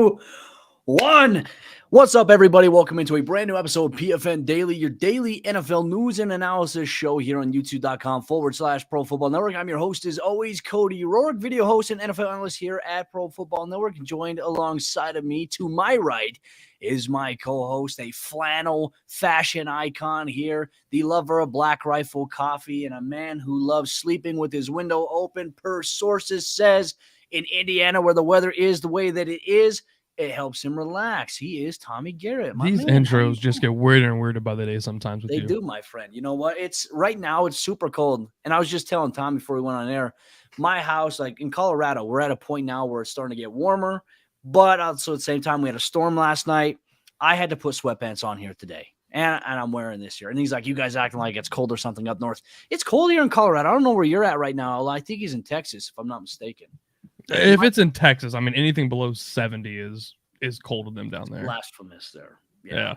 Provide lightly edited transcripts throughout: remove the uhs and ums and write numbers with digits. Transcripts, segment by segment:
2, 1. What's up, everybody? Welcome into a brand new episode of PFN Daily, your daily NFL news and analysis show here on youtube.com/Pro Football Network. I'm your host, as always, Cody Rourke, video host and NFL analyst here at Pro Football Network. Joined alongside of me to my right is my co-host, a flannel fashion icon here, the lover of Black Rifle coffee, and a man who loves sleeping with his window open, per sources says, in Indiana, where the weather is the way that it is. It helps him relax. He is Tommy Garrett. These intros just get weirder and weirder by the day sometimes with you. They do, my friend. You know what? It's right now, it's super cold. And I was just telling Tommy before we went on air, my house, like in Colorado, we're at a point now where it's starting to get warmer. But also at the same time, we had a storm last night. I had to put sweatpants on here today. And I'm wearing this here. And he's like, you guys acting like it's cold or something up north. It's cold here in Colorado. I don't know where you're at right now. I think he's in Texas, if I'm not mistaken. If it's in Texas, I mean, anything below 70 is cold to them down there. Blasphemous there. Yeah.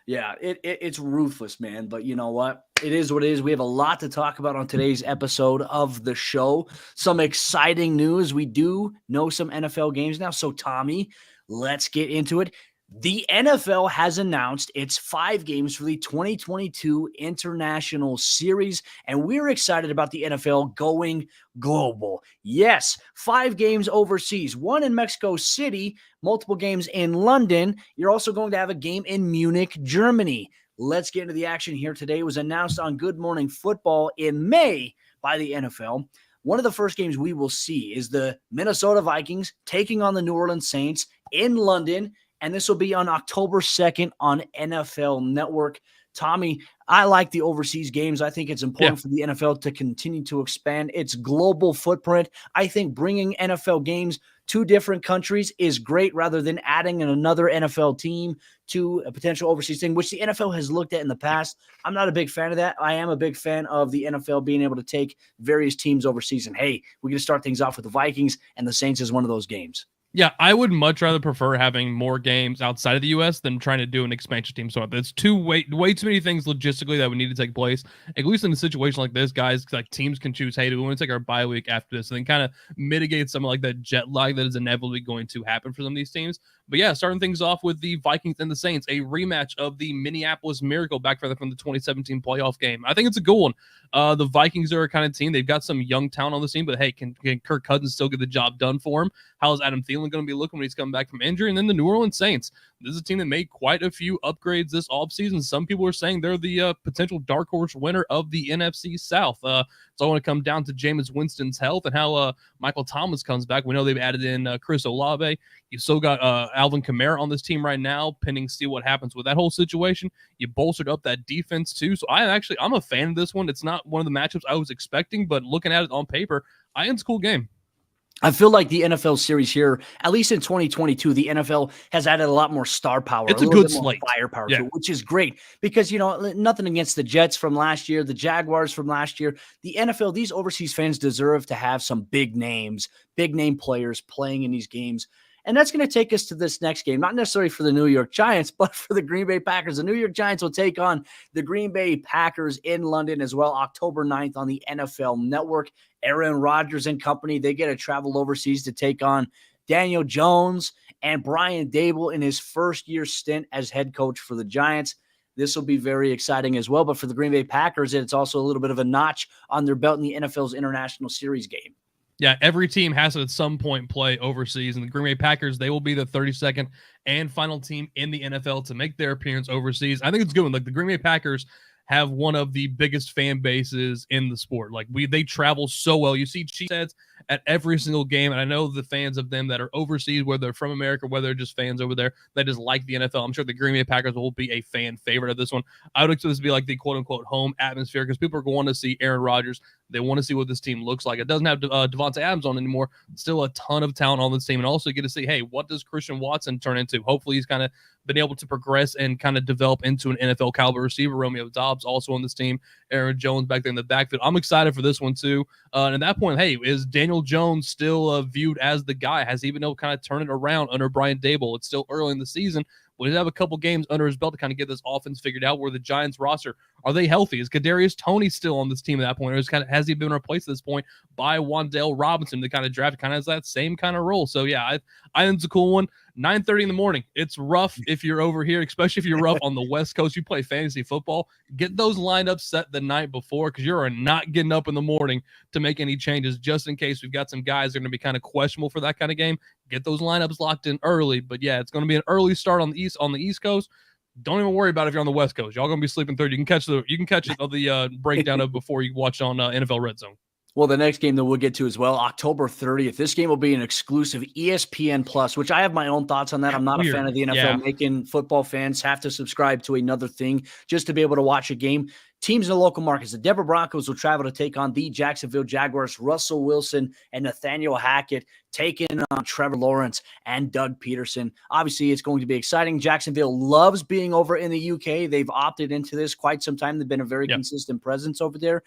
It's ruthless, man. But you know what? It is what it is. We have a lot to talk about on today's episode of the show. Some exciting news. We do know some NFL games now. So, Tommy, let's get into it. The NFL has announced its 5 games for the 2022 International Series, and we're excited about the NFL going global. Yes, 5 games overseas, 1 in Mexico City, multiple games in London. You're also going to have a game in Munich, Germany. Let's get into the action here today. It was announced on Good Morning Football in May by the NFL. One of the first games we will see is the Minnesota Vikings taking on the New Orleans Saints in London. And this will be on October 2nd on NFL Network. Tommy, I like the overseas games. I think it's important for the NFL to continue to expand its global footprint. I think bringing NFL games to different countries is great rather than adding another NFL team to a potential overseas thing, which the NFL has looked at in the past. I'm not a big fan of that. I am a big fan of the NFL being able to take various teams overseas. And, hey, we're going to start things off with the Vikings, and the Saints is one of those games. Yeah, I would much rather prefer having more games outside of the U.S. than trying to do an expansion team. So it's way too many things logistically that would need to take place. At least in a situation like this, guys, like teams can choose, hey, do we want to take our bye week after this, and then kind of mitigate some of like that jet lag that is inevitably going to happen for some of these teams. But yeah, starting things off with the Vikings and the Saints, a rematch of the Minneapolis Miracle back from the 2017 playoff game. I think it's a good one. The Vikings are a kind of team. They've got some young talent on the team, but hey, can Kirk Cousins still get the job done for him? How is Adam Thielen going to be looking when he's coming back from injury? And then the New Orleans Saints. This is a team that made quite a few upgrades this offseason. Some people are saying they're the potential dark horse winner of the NFC South. So I want to come down to Jameis Winston's health and how Michael Thomas comes back. We know they've added in Chris Olave. You still got Alvin Kamara on this team right now, pending see what happens with that whole situation. You bolstered up that defense too. So I'm a fan of this one. It's not one of the matchups I was expecting, but looking at it on paper, I think it's a cool game. I feel like the NFL series here, at least in 2022, the NFL has added a lot more star power. It's a good slate. Firepower, too, which is great because, you know, nothing against the Jets from last year, the Jaguars from last year. The NFL, these overseas fans deserve to have some big names, big name players playing in these games. And that's going to take us to this next game, not necessarily for the New York Giants, but for the Green Bay Packers. The New York Giants will take on the Green Bay Packers in London as well, October 9th on the NFL Network. Aaron Rodgers and company, they get to travel overseas to take on Daniel Jones and Brian Daboll in his first-year stint as head coach for the Giants. This will be very exciting as well. But for the Green Bay Packers, it's also a little bit of a notch on their belt in the NFL's International Series game. Yeah, every team has to at some point play overseas, and the Green Bay Packers, they will be the 32nd and final team in the NFL to make their appearance overseas. I think it's a good one. Like the Green Bay Packers have one of the biggest fan bases in the sport. Like they travel so well. You see Chiefs heads at every single game, and I know the fans of them that are overseas, whether they're from America, whether they're just fans over there that just like the NFL. I'm sure the Green Bay Packers will be a fan favorite of this one. I would expect this to be like the quote-unquote home atmosphere because people are going to see Aaron Rodgers. They want to see what this team looks like. It doesn't have Devontae Adams on anymore. Still a ton of talent on this team. And also get to see, hey, what does Christian Watson turn into? Hopefully he's kind of been able to progress and kind of develop into an NFL caliber receiver. Romeo Doubs also on this team. Aaron Jones back there in the backfield. I'm excited for this one too. And at that point, hey, is Daniel Jones still viewed as the guy? Has he been able to kind of turn it around under Brian Daboll? It's still early in the season. We have a couple games under his belt to kind of get this offense figured out. Where the Giants roster, are they healthy? Is Kadarius Toney still on this team at that point, or has he been replaced at this point by Wan'Dale Robinson, the kind of draft kind of has that same kind of role? So yeah, I think it's a cool one. 9:30 in the morning. It's rough if you're over here, especially if you're rough on the West Coast. You play fantasy football. Get those lineups set the night before because you're not getting up in the morning to make any changes just in case we've got some guys that are going to be kind of questionable for that kind of game. Get those lineups locked in early. But yeah, it's going to be an early start on the East Coast. Don't even worry about it if you're on the West Coast. Y'all gonna be sleeping third. You can catch the breakdown of before you watch on NFL Red Zone. Well, the next game that we'll get to as well, October 30th. This game will be an exclusive ESPN Plus, which I have my own thoughts on that. I'm not a fan of the NFL making football fans have to subscribe to another thing just to be able to watch a game. Teams in the local markets. The Denver Broncos will travel to take on the Jacksonville Jaguars. Russell Wilson and Nathaniel Hackett taking on Trevor Lawrence and Doug Peterson. Obviously, it's going to be exciting. Jacksonville loves being over in the UK. They've opted into this quite some time. They've been a very consistent presence over there.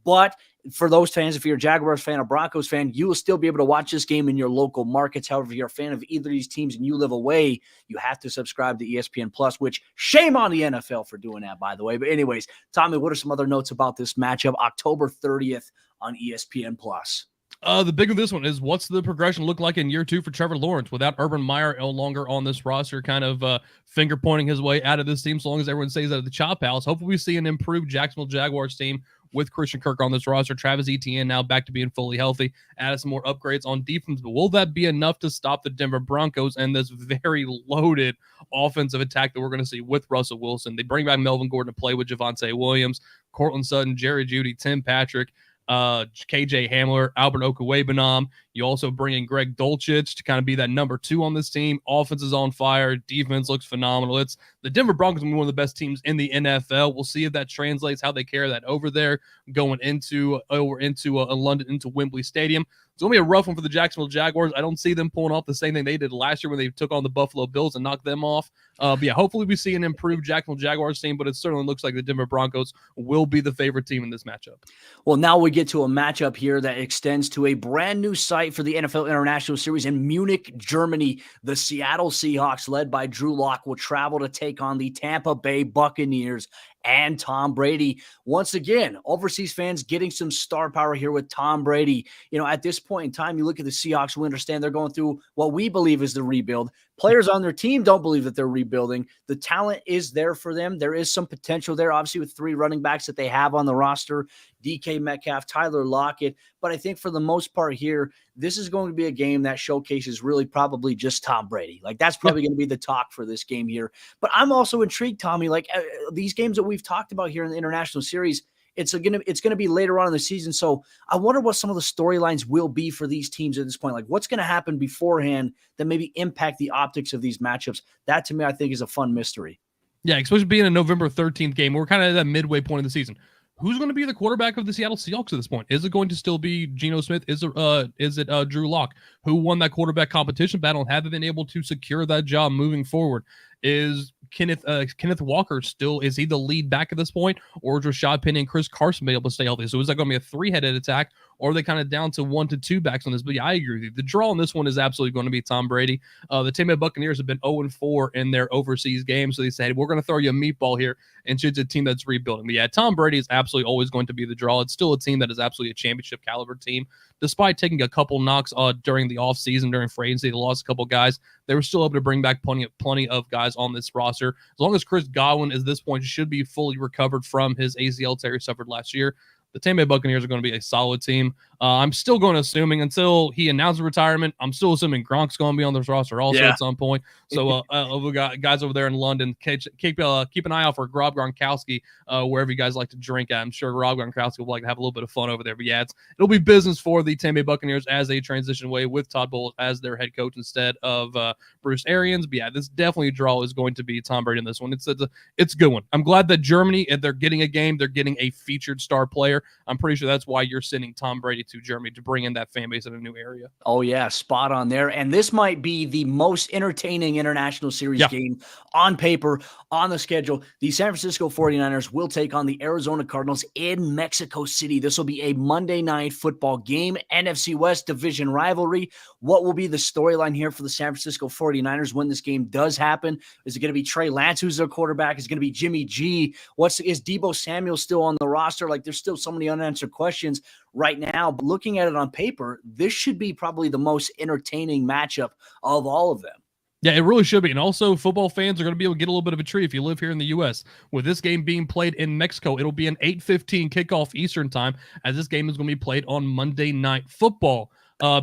But for those fans, if you're a Jaguars fan or Broncos fan, you will still be able to watch this game in your local markets. However, if you're a fan of either of these teams and you live away, you have to subscribe to ESPN Plus, which shame on the NFL for doing that, by the way. But anyways, Tommy, what are some other notes about this matchup, October 30th on ESPN Plus? The big of this one is what's the progression look like in year 2 for Trevor Lawrence without Urban Meyer no longer on this roster, kind of finger pointing his way out of this team. So long as everyone stays out of the chop house, hopefully we see an improved Jacksonville Jaguars team with Christian Kirk on this roster. Travis Etienne now back to being fully healthy, added some more upgrades on defense. But will that be enough to stop the Denver Broncos and this very loaded offensive attack that we're going to see with Russell Wilson? They bring back Melvin Gordon to play with Javonte Williams, Cortland Sutton, Jerry Jeudy, Tim Patrick, KJ Hamler, Albert Okwuegbunam. You also bring in Greg Dulcich to kind of be that number 2 on this team. Offense is on fire. Defense looks phenomenal. It's the Denver Broncos will be one of the best teams in the NFL. We'll see if that translates, how they carry that over there, going into London, into Wembley Stadium. It's going to be a rough one for the Jacksonville Jaguars. I don't see them pulling off the same thing they did last year when they took on the Buffalo Bills and knocked them off. But yeah, hopefully we see an improved Jacksonville Jaguars team, but it certainly looks like the Denver Broncos will be the favorite team in this matchup. Well, now we get to a matchup here that extends to a brand new site for the NFL International Series in Munich, Germany. The Seattle Seahawks, led by Drew Lock, will travel to take on the Tampa Bay Buccaneers and Tom Brady. Once again, overseas fans getting some star power here with Tom Brady. You know, at this point in time, you look at the Seahawks, we understand they're going through what we believe is the rebuild. Players on their team don't believe that they're rebuilding. The talent is there for them. There is some potential there, obviously, with 3 running backs that they have on the roster, DK Metcalf, Tyler Lockett. But I think for the most part here, this is going to be a game that showcases really probably just Tom Brady. Like, that's probably going to be the talk for this game here. But I'm also intrigued, Tommy, like these games that we've talked about here in the International Series, it's going to be later on in the season. So I wonder what some of the storylines will be for these teams at this point. Like, what's going to happen beforehand that maybe impact the optics of these matchups? That, to me, I think is a fun mystery. Yeah, especially being a November 13th game. We're kind of at that midway point of the season. Who's going to be the quarterback of the Seattle Seahawks at this point? Is it going to still be Geno Smith? Is it Drew Lock, who won that quarterback competition battle and have been able to secure that job moving forward? Is Kenneth Walker still, is he the lead back at this point, or is Rashad Penny and Chris Carson be able to stay healthy? So is that going to be a 3-headed attack, or are they kind of down to 1 to 2 backs on this? But yeah, I agree with you. The draw on this one is absolutely going to be Tom Brady. The Tampa Bay Buccaneers have been 0-4 in their overseas games, so they said, we're going to throw you a meatball here and choose a team that's rebuilding. But yeah, Tom Brady is absolutely always going to be the draw. It's still a team that is absolutely a championship caliber team. Despite taking a couple knocks during the offseason, during free agency, they lost a couple guys. They were still able to bring back plenty of guys on this roster. As long as Chris Godwin, at this point, should be fully recovered from his ACL tear he suffered last year, the Tampa Bay Buccaneers are going to be a solid team. I'm still going to assuming until he announces retirement, I'm still assuming Gronk's going to be on this roster also at some point. So we got guys over there in London. Keep an eye out for Rob Gronkowski wherever you guys like to drink at. I'm sure Rob Gronkowski will like to have a little bit of fun over there. But yeah, it'll be business for the Tampa Bay Buccaneers as they transition away with Todd Bowles as their head coach instead of Bruce Arians. But yeah, this definitely draw is going to be Tom Brady in this one. It's a good one. I'm glad that Germany, if they're getting a game, they're getting a featured star player. I'm pretty sure that's why you're sending Tom Brady to Germany, to bring in that fan base in a new area. Oh, yeah, spot on there. And this might be the most entertaining international series game on paper, on the schedule. The San Francisco 49ers will take on the Arizona Cardinals in Mexico City. This will be a Monday night football game, NFC West division rivalry. What will be the storyline here for the San Francisco 49ers when this game does happen? Is it going to be Trey Lance, who's their quarterback? Is it going to be Jimmy G? Is Deebo Samuel still on the roster? Like, there's still so many unanswered questions right now. But looking at it on paper, this should be probably the most entertaining matchup of all of them. Yeah, it really should be. And also, football fans are going to be able to get a little bit of a treat if you live here in the U.S. With this game being played in Mexico, it'll be an 8:15 kickoff Eastern time, as this game is going to be played on Monday Night Football.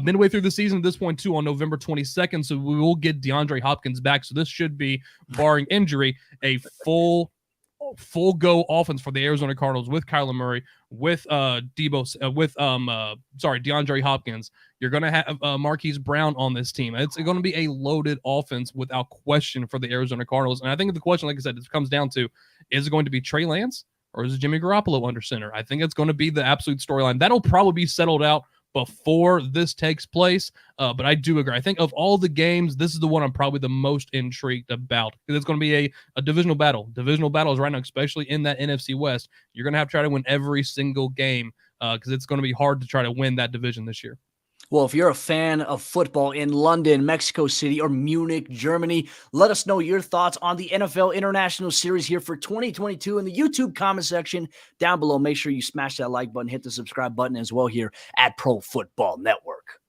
Midway through the season at this point, too, on November 22nd, so we will get DeAndre Hopkins back. So this should be, barring injury, a full go offense for the Arizona Cardinals with Kyler Murray, with DeAndre Hopkins. You're going to have Marquise Brown on this team. It's going to be a loaded offense without question for the Arizona Cardinals. And I think the question, like I said, it comes down to, is it going to be Trey Lance or is it Jimmy Garoppolo under center? I think it's going to be the absolute storyline. That'll probably be settled out before this takes place. But I do agree. I think of all the games, this is the one I'm probably the most intrigued about, because it's going to be a divisional battle. Divisional battles right now, especially in that NFC West. You're going to have to try to win every single game because it's going to be hard to try to win that division this year. Well, if you're a fan of football in London, Mexico City, or Munich, Germany, let us know your thoughts on the NFL International Series here for 2022 in the YouTube comment section down below. Make sure you smash that like button, hit the subscribe button as well here at Pro Football Network.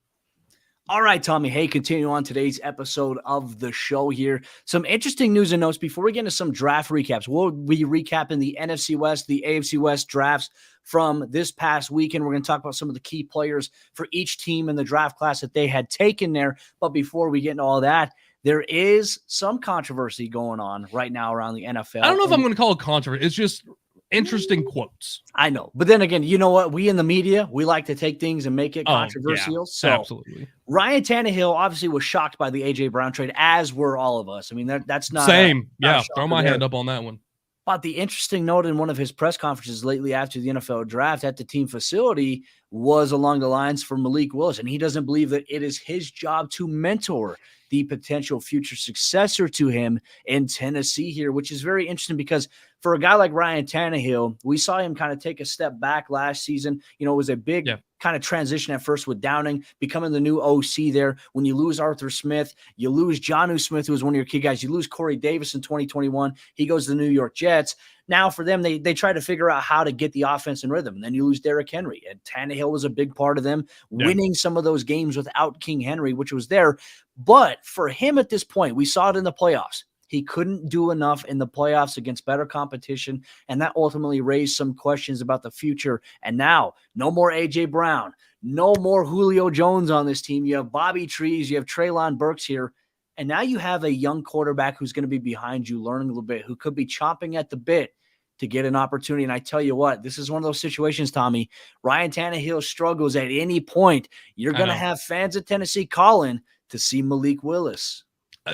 All right, Tommy. Hey, continue on today's episode of the show here. Some interesting news and notes before we get into some draft recaps. We'll be recapping the NFC West, the AFC West drafts from this past weekend. We're going to talk about some of the key players for each team in the draft class that they had taken there. But before we get into all that, there is some controversy going on right now around the NFL. I don't know if I'm going to call it controversy. It's just interesting quotes. I know. But then again, you know what? We in the media, we like to take things and make it controversial. Yeah, so absolutely. Ryan Tannehill obviously was shocked by the A.J. Brown trade, as were all of us. I mean, that's not same. Throw my hand up on that one. But the interesting note in one of his press conferences lately after the NFL draft at the team facility was along the lines for Malik Willis. And he doesn't believe that it is his job to mentor the potential future successor to him in Tennessee here, which is very interesting because for a guy like Ryan Tannehill, we saw him kind of take a step back last season. You know, it was a big kind of transition at first with Downing becoming the new OC there. When you lose Arthur Smith, you lose Jonnu Smith, who was one of your key guys. You lose Corey Davis in 2021. He goes to the New York Jets. Now for them, they try to figure out how to get the offense in rhythm. And then you lose Derrick Henry. And Tannehill was a big part of them winning some of those games without King Henry, which was there. But for him at this point, we saw it in the playoffs. He couldn't do enough in the playoffs against better competition, and that ultimately raised some questions about the future. And now, no more A.J. Brown, no more Julio Jones on this team. You have Bobby Trees, you have Treylon Burks here, and now you have a young quarterback who's going to be behind you learning a little bit, who could be chomping at the bit to get an opportunity. And I tell you what, this is one of those situations, Tommy. Ryan Tannehill struggles at any point. You're going to have fans at Tennessee calling to see Malik Willis.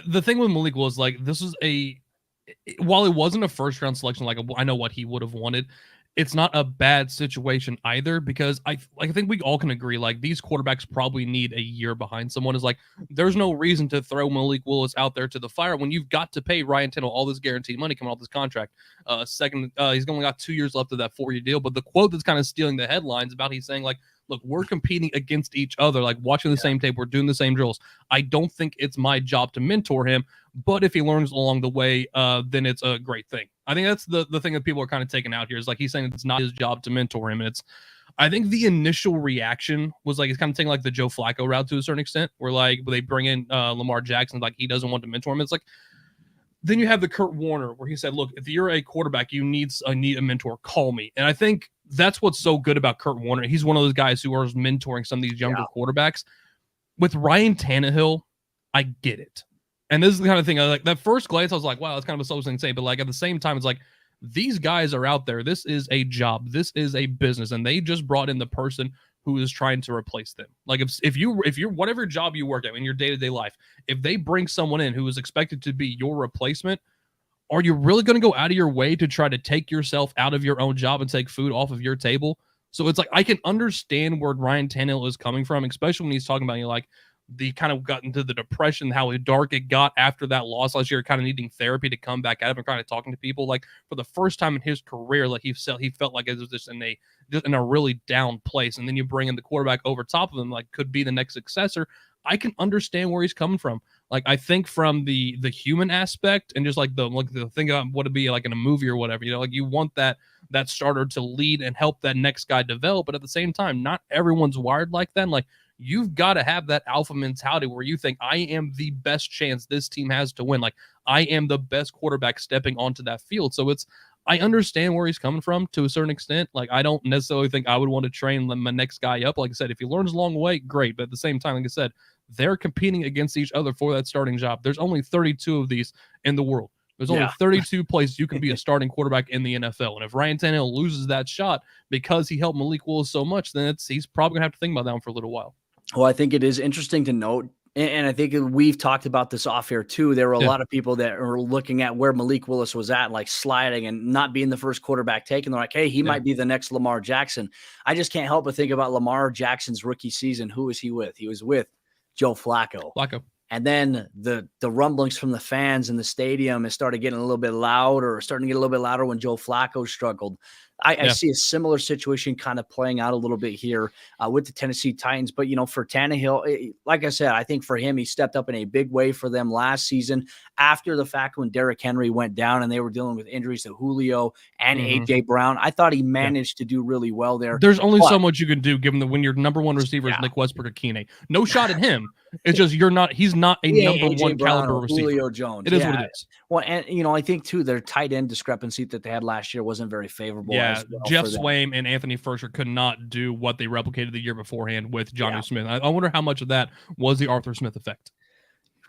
The thing with Malik was like, this is while it wasn't a first round selection, like I know what he would have wanted, it's not a bad situation either, because I think we all can agree, like, these quarterbacks probably need a year behind someone. Is like, there's no reason to throw Malik Willis out there to the fire when you've got to pay Ryan Tannehill all this guaranteed money coming off this contract. He's only got 2 years left of that 4-year deal. But the quote that's kind of stealing the headlines about, he's saying like, look, we're competing against each other, like watching the same tape, we're doing the same drills. I don't think it's my job to mentor him, but if he learns along the way, then it's a great thing. I think that's the thing that people are kind of taking out here, is like, he's saying it's not his job to mentor him. And I think the initial reaction was like, it's kind of taking like the Joe Flacco route to a certain extent, where like they bring in Lamar Jackson, like he doesn't want to mentor him. It's like, then you have the Kurt Warner where he said, look, if you're a quarterback, you need a mentor, call me. And I think that's what's so good about Kurt Warner. He's one of those guys who are mentoring some of these younger quarterbacks. With Ryan Tannehill, I get it. And this is the kind of thing, like, that first glance, I was like, wow, that's kind of a social thing to say. But like, at the same time, it's like, these guys are out there. This is a job. This is a business. And they just brought in the person who is trying to replace them. Like, if you're whatever job you work at in your day-to-day life, if they bring someone in who is expected to be your replacement, are you really going to go out of your way to try to take yourself out of your own job and take food off of your table? So it's like, I can understand where Ryan Tannehill is coming from, especially when he's talking about, like, the kind of got into the depression, how dark it got after that loss last year, kind of needing therapy to come back out of and kind of talking to people. Like, for the first time in his career, like, he felt like it was just in a really down place. And then you bring in the quarterback over top of him, like, could be the next successor. I can understand where he's coming from. Like, I think from the human aspect and just like the thing about what it'd be like in a movie or whatever, you know, like, you want that starter to lead and help that next guy develop. But at the same time, not everyone's wired like that. Like, you've got to have that alpha mentality where you think, I am the best chance this team has to win. Like, I am the best quarterback stepping onto that field. So I understand where he's coming from to a certain extent. Like, I don't necessarily think I would want to train my next guy up. Like I said, if he learns along the way, great. But at the same time, like I said, they're competing against each other for that starting job. There's only 32 of these in the world. There's only 32 places you can be a starting quarterback in the NFL. And if Ryan Tannehill loses that shot because he helped Malik Willis so much, then he's probably going to have to think about that one for a little while. Well, I think it is interesting to note, and I think we've talked about this off air too. There were a lot of people that are looking at where Malik Willis was at, like sliding and not being the first quarterback taken. They're like, hey, he might be the next Lamar Jackson. I just can't help but think about Lamar Jackson's rookie season. Who was he with? He was with Joe Flacco. And then the rumblings from the fans in the stadium, it started getting a little bit louder, when Joe Flacco struggled. I see a similar situation kind of playing out a little bit here with the Tennessee Titans. But, for Tannehill, like I said, I think for him, he stepped up in a big way for them last season after the fact when Derrick Henry went down and they were dealing with injuries to Julio and A.J. Brown. I thought he managed to do really well there. There's only so much you can do given that when your number one receiver is Nick Westbrook or Keenan. No shot at him. It's just he's not a number one caliber receiver. Julio Jones. It is what it is. Well, and, I think, too, their tight end discrepancy that they had last year wasn't very favorable. Yeah, Jeff Swaim and Anthony Firkser could not do what they replicated the year beforehand with Jonnu Smith. I wonder how much of that was the Arthur Smith effect.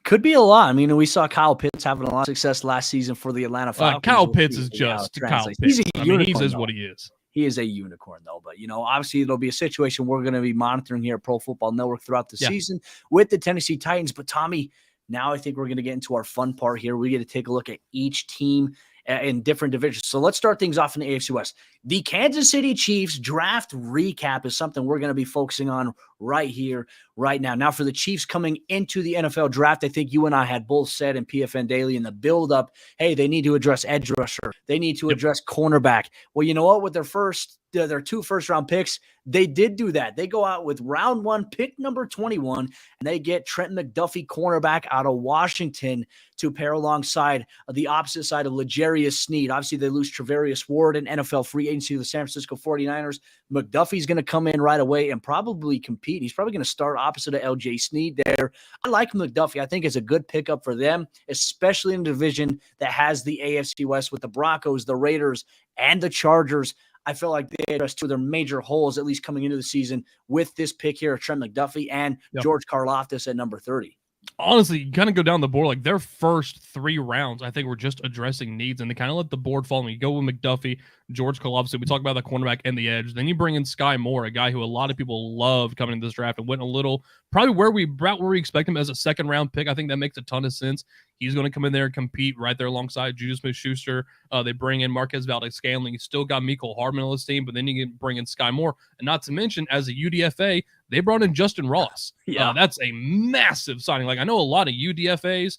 Could be a lot. I mean, we saw Kyle Pitts having a lot of success last season for the Atlanta Falcons. Kyle Pitts is just Kyle Pitts. He is what he is. He is a unicorn, though. But, obviously it'll be a situation we're going to be monitoring here at Pro Football Network throughout the season with the Tennessee Titans. But, Tommy, now I think we're going to get into our fun part here. We get to take a look at each team in different divisions. So let's start things off in the AFC West. The Kansas City Chiefs draft recap is something we're going to be focusing on right here, right now. Now, for the Chiefs coming into the NFL draft, I think you and I had both said in PFN Daily in the build-up, hey, they need to address edge rusher. They need to address cornerback. Well, you know what? With their 2 first-round picks, they did do that. They go out with round 1, pick number 21, and they get Trent McDuffie, cornerback out of Washington, to pair alongside the opposite side of L'Jarius Sneed. Obviously, they lose Travarius Ward in NFL free agency to the San Francisco 49ers. McDuffie's going to come in right away and probably compete. He's probably going to start opposite of LJ Sneed there. I like McDuffie. I think it's a good pickup for them, especially in a division that has the AFC West with the Broncos, the Raiders, and the Chargers. I feel like they addressed 2 of their major holes, at least coming into the season, with this pick here of Trent McDuffie and George Karlaftis at number 30. Honestly, you kind of go down the board, like their first 3 rounds, I think were just addressing needs, and they kind of let the board fall. You go with McDuffie, George Karlaftis. We talk about the cornerback and the edge. Then you bring in Sky Moore, a guy who a lot of people loved coming into this draft and went a little probably where we expect him as a 2nd-round pick. I think that makes a ton of sense. He's going to come in there and compete right there alongside Juju Smith-Schuster. They bring in Marquez Valdes-Scantling. You still got Mecole Hardman on his team, but then you can bring in Sky Moore. And not to mention, as a UDFA, they brought in Justin Ross. That's a massive signing. Like, I know a lot of UDFAs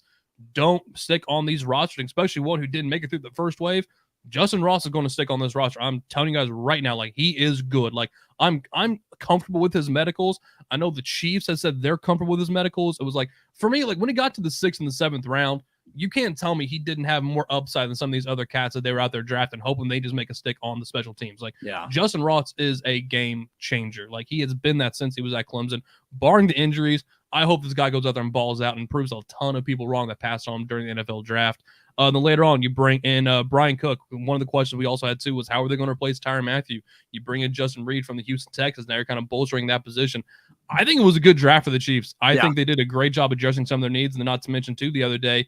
don't stick on these rosters, especially one who didn't make it through the first wave. Justin Ross is going to stick on this roster. I'm telling you guys right now, like, he is good. Like, I'm comfortable with his medicals. I know the Chiefs have said they're comfortable with his medicals. It was like, for me, like when he got to the 6th and the 7th round, you can't tell me he didn't have more upside than some of these other cats that they were out there drafting, hoping they just make a stick on the special teams. Like, Justin Ross is a game changer. Like, he has been that since he was at Clemson. Barring the injuries, I hope this guy goes out there and balls out and proves a ton of people wrong that passed on him during the NFL draft. Then later on, you bring in Brian Cook. One of the questions we also had, too, was how are they going to replace Tyrann Mathieu? You bring in Justin Reed from the Houston Texans. Now you're kind of bolstering that position. I think it was a good draft for the Chiefs. I think they did a great job addressing some of their needs. And then not to mention, too, the other day,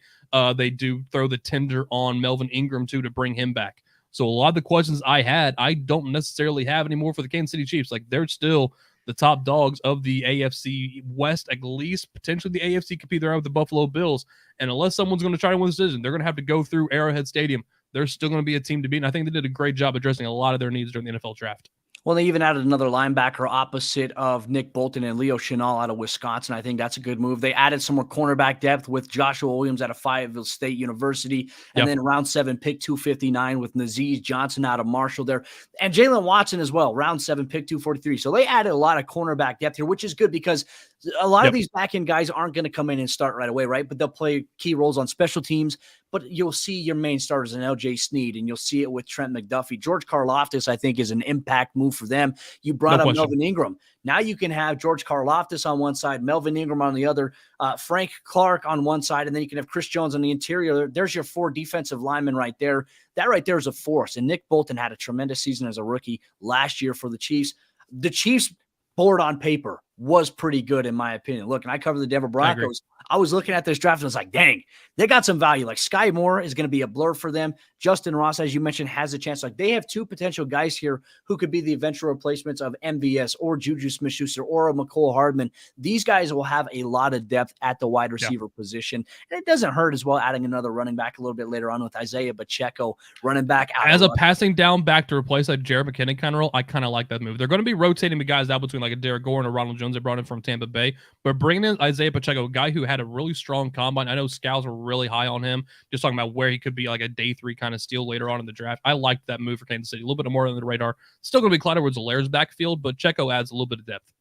they do throw the tender on Melvin Ingram, too, to bring him back. So a lot of the questions I had, I don't necessarily have anymore for the Kansas City Chiefs. Like, they're still the top dogs of the AFC West, at least potentially the AFC could be there with the Buffalo Bills. And unless someone's going to try to win this division, they're going to have to go through Arrowhead Stadium. They're still going to be a team to beat. And I think they did a great job addressing a lot of their needs during the NFL draft. Well, they even added another linebacker opposite of Nick Bolton and Leo Chenal out of Wisconsin. I think that's a good move. They added some more cornerback depth with Joshua Williams out of Fayetteville State University. And then round 7, pick 259 with Nazeez Johnson out of Marshall there. And Jalen Watson as well, round 7, pick 243. So they added a lot of cornerback depth here, which is good because A lot of these back-end guys aren't going to come in and start right away, right? But they'll play key roles on special teams. But you'll see your main starters in L.J. Snead, and you'll see it with Trent McDuffie. George Karlaftis, I think, is an impact move for them. You brought up Melvin Ingram. Now you can have George Karlaftis on one side, Melvin Ingram on the other, Frank Clark on one side, and then you can have Chris Jones on the interior. There's your 4 defensive linemen right there. That right there is a force. And Nick Bolton had a tremendous season as a rookie last year for the Chiefs. The Chiefs board on paper was pretty good in my opinion. Look, and I cover the Denver Broncos. I was looking at this draft and I was like, dang, they got some value. Like Sky Moore is going to be a blur for them. Justin Ross, as you mentioned, has a chance. Like they have 2 potential guys here who could be the eventual replacements of MVS or Juju Smith-Schuster or a McCole Hardman. These guys will have a lot of depth at the wide receiver position. And it doesn't hurt as well adding another running back a little bit later on with Isaiah Pacheco running back. As a passing down back to replace that Jared McKinnon kind of role, I kind of like that move. They're going to be rotating the guys out between like a Derek Gore and a Ronald Jones they brought in from Tampa Bay. But bringing in Isaiah Pacheco, a guy who had a really strong combine. I know scouts were really high on him, just talking about where he could be like a day 3 kind of steal later on in the draft. I liked that move for Kansas City. A little bit more under the radar. Still going to be Clyde Edwards-Helaire's backfield, but Checo adds a little bit of depth.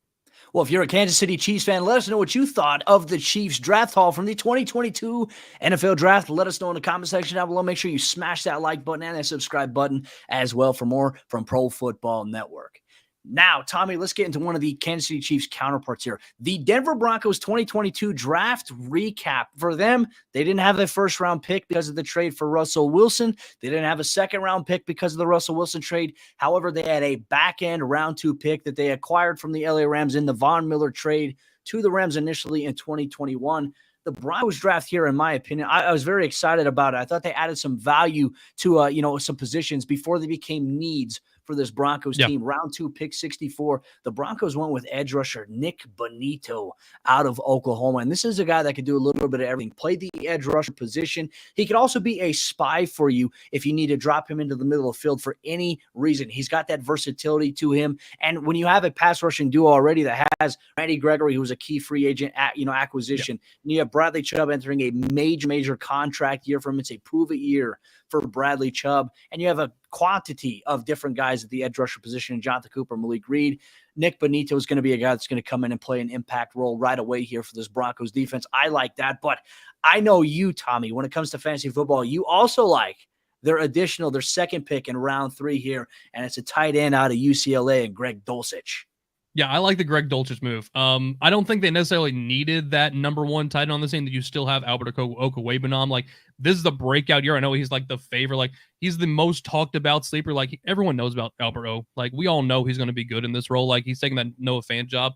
Well, if you're a Kansas City Chiefs fan, let us know what you thought of the Chiefs draft haul from the 2022 NFL Draft. Let us know in the comment section down below. Make sure you smash that like button and that subscribe button as well for more from Pro Football Network. Now, Tommy, let's get into one of the Kansas City Chiefs counterparts here. The Denver Broncos 2022 draft recap. For them, they didn't have a first-round pick because of the trade for Russell Wilson. They didn't have a second-round pick because of the Russell Wilson trade. However, they had a back-end round 2 pick that they acquired from the LA Rams in the Von Miller trade to the Rams initially in 2021. The Broncos draft here, in my opinion, I was very excited about it. I thought they added some value to, some positions before they became needs for this Broncos team. Round 2, pick 64. The Broncos went with edge rusher Nick Bonito out of Oklahoma. And this is a guy that could do a little bit of everything. Play the edge rusher position. He could also be a spy for you if you need to drop him into the middle of the field for any reason. He's got that versatility to him. And when you have a pass rushing duo already that has Randy Gregory, who was a key free agent acquisition, and you have Bradley Chubb entering a major contract year for him. It's a prove-it year for Bradley Chubb. And you have a quantity of different guys at the edge rusher position, Jonathan Cooper, Malik Reed. Nick Bonito is going to be a guy that's going to come in and play an impact role right away here for this Broncos defense. I like that. But I know you, Tommy, when it comes to fantasy football, you also like their second pick in round 3 here. And it's a tight end out of UCLA and Greg Dulcich. Yeah, I like the Greg Dulcich move. I don't think they necessarily needed that number 1 tight end on the team that you still have Albert Okwuegbunam. Like, this is the breakout year. I know he's like the favorite. Like, he's the most talked about sleeper. Like, everyone knows about Albert O. Like, we all know he's going to be good in this role. Like, he's taking that Noah Fant job.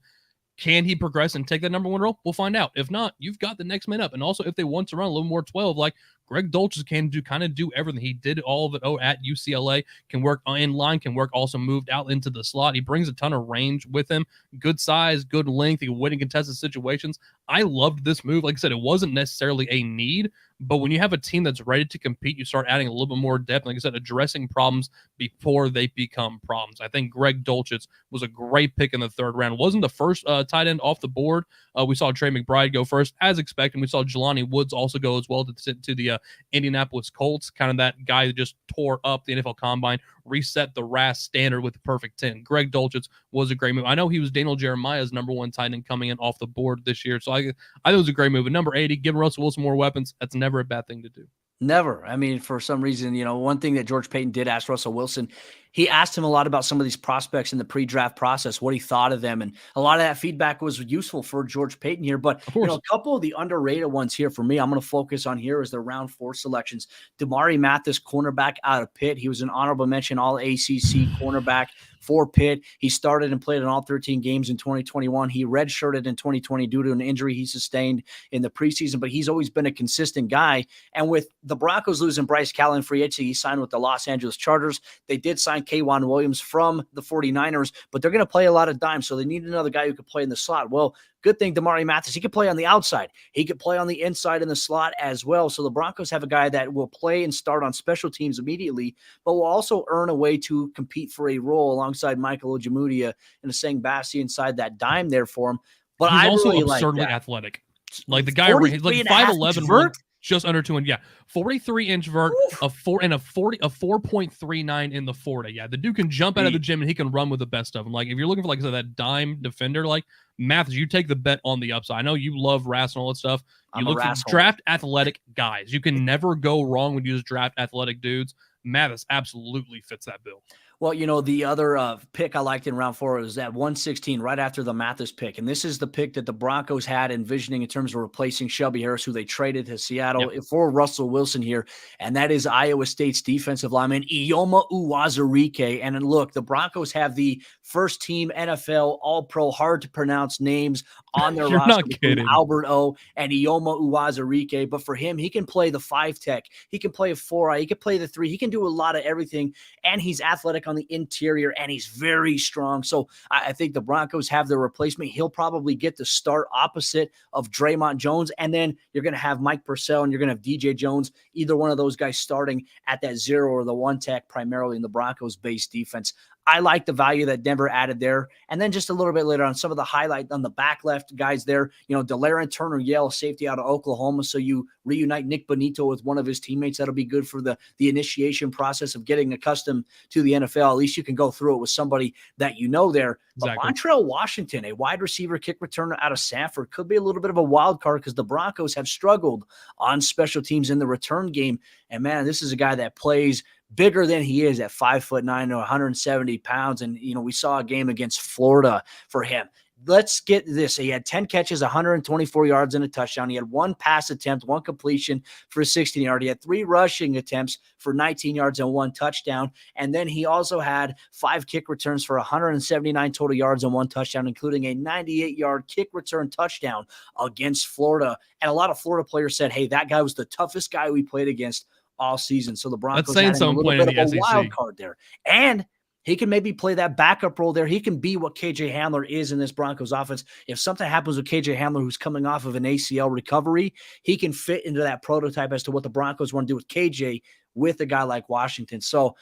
Can he progress and take that number 1 role? We'll find out. If not, you've got the next man up. And also, if they want to run a little more 12, like Greg Dulcich can do everything. He did all of it at UCLA, can work in line, can work also moved out into the slot. He brings a ton of range with him, good size, good length. He can win in contested situations. I loved this move. Like I said, it wasn't necessarily a need, but when you have a team that's ready to compete, you start adding a little bit more depth. Like I said, addressing problems before they become problems. I think Greg Dulcich was a great pick in the 3rd round. Wasn't the first tight end off the board. We saw Trey McBride go first, as expected. We saw Jelani Woods also go as well to the Indianapolis Colts, kind of that guy that just tore up the NFL Combine, reset the RAS standard with the perfect 10. Greg Dulcich was a great move. I know he was Daniel Jeremiah's number 1 tight end coming in off the board this year, so I think it was a great move. At number 80, giving Russell Wilson more weapons, that's never a bad thing to do. Never. I mean, for some reason, one thing that George Paton did ask Russell Wilson, he asked him a lot about some of these prospects in the pre-draft process, what he thought of them. And a lot of that feedback was useful for George Paton here. But, a couple of the underrated ones here for me, I'm going to focus on here is the round 4 selections. Damari Mathis, cornerback out of Pitt. He was an honorable mention all ACC cornerback for Pitt. He started and played in all 13 games in 2021. He redshirted in 2020 due to an injury he sustained in the preseason, but he's always been a consistent guy. And with the Broncos losing Bryce Callahan free agency, he signed with the Los Angeles Chargers. They did sign Kyron Williams from the 49ers, but they're going to play a lot of dime, so they need another guy who could play in the slot. Well, good thing Damari Mathis, he could play on the outside. He could play on the inside in the slot as well. So the Broncos have a guy that will play and start on special teams immediately, but will also earn a way to compete for a role alongside Michael Ojemudia and Asang Bassi inside that dime there for him. But he's I also really absurdly like athletic. Like the guy, he's like 5'11", Just under 200. Yeah. 43-inch vert, Oof. a 4.39 in the 40. Yeah. The dude can jump out of the gym and he can run with the best of them. Like, if you're looking for, like I said, that dime defender, like Mathis, you take the bet on the upside. I know you love Rass and all that stuff. You look for draft athletic guys. You can never go wrong when you just draft athletic dudes. Mathis absolutely fits that bill. Well, the other pick I liked in round 4 was that 116 right after the Mathis pick. And this is the pick that the Broncos had envisioning in terms of replacing Shelby Harris, who they traded to Seattle for Russell Wilson here. And that is Iowa State's defensive lineman, Ioma Uwazurike. And look, the Broncos have the first team NFL All-Pro, hard to pronounce names on their roster. Not kidding. Albert O and Ioma Uwazurike. But for him, he can play the 5 tech. He can play a 4-eye. He can play the 3. He can do a lot of everything. And he's athletic on the interior, and he's very strong. So I think the Broncos have their replacement. He'll probably get the start opposite of Draymond Jones, and then you're going to have Mike Purcell and you're going to have DJ Jones, either one of those guys starting at that 0 or the 1 tech, primarily in the Broncos base defense. I like the value that Denver added there. And then just a little bit later on, some of the highlight on the back left guys there, Delaren Turner, Yale safety out of Oklahoma. So you reunite Nick Bonito with one of his teammates. That'll be good for the initiation process of getting accustomed to the NFL. At least you can go through it with somebody that there. But Exactly. Montrell Washington, a wide receiver kick returner out of Sanford, could be a little bit of a wild card because the Broncos have struggled on special teams in the return game. And man, this is a guy that plays bigger than he is at 5'9" to 170 pounds. And, we saw a game against Florida for him. Let's get this. He had 10 catches, 124 yards and a touchdown. He had 1 pass attempt, 1 completion for 16 yards. He had 3 rushing attempts for 19 yards and 1 touchdown. And then he also had 5 kick returns for 179 total yards and 1 touchdown, including a 98-yard kick return touchdown against Florida. And a lot of Florida players said, hey, that guy was the toughest guy we played against all season. So the Broncos had a little bit of a wild card there. And he can maybe play that backup role there. He can be what KJ Hamler is in this Broncos offense. If something happens with KJ Hamler, who's coming off of an ACL recovery, he can fit into that prototype as to what the Broncos want to do with KJ with a guy like Washington. So,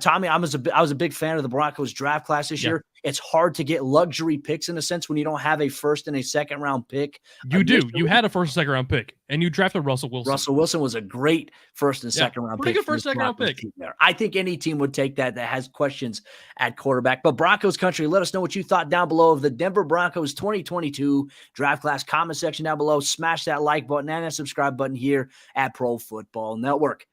Tommy, I was a big fan of the Broncos draft class this year. It's hard to get luxury picks in a sense when you don't have a first and a second round pick. You do. You had a first and second round pick, and you drafted Russell Wilson. Russell Wilson was a great first and second round pick. Pretty good first second round pick. There. I think any team would take that has questions at quarterback. But Broncos country, let us know what you thought down below of the Denver Broncos 2022 draft class. Comment section down below. Smash that like button and that subscribe button here at Pro Football Network.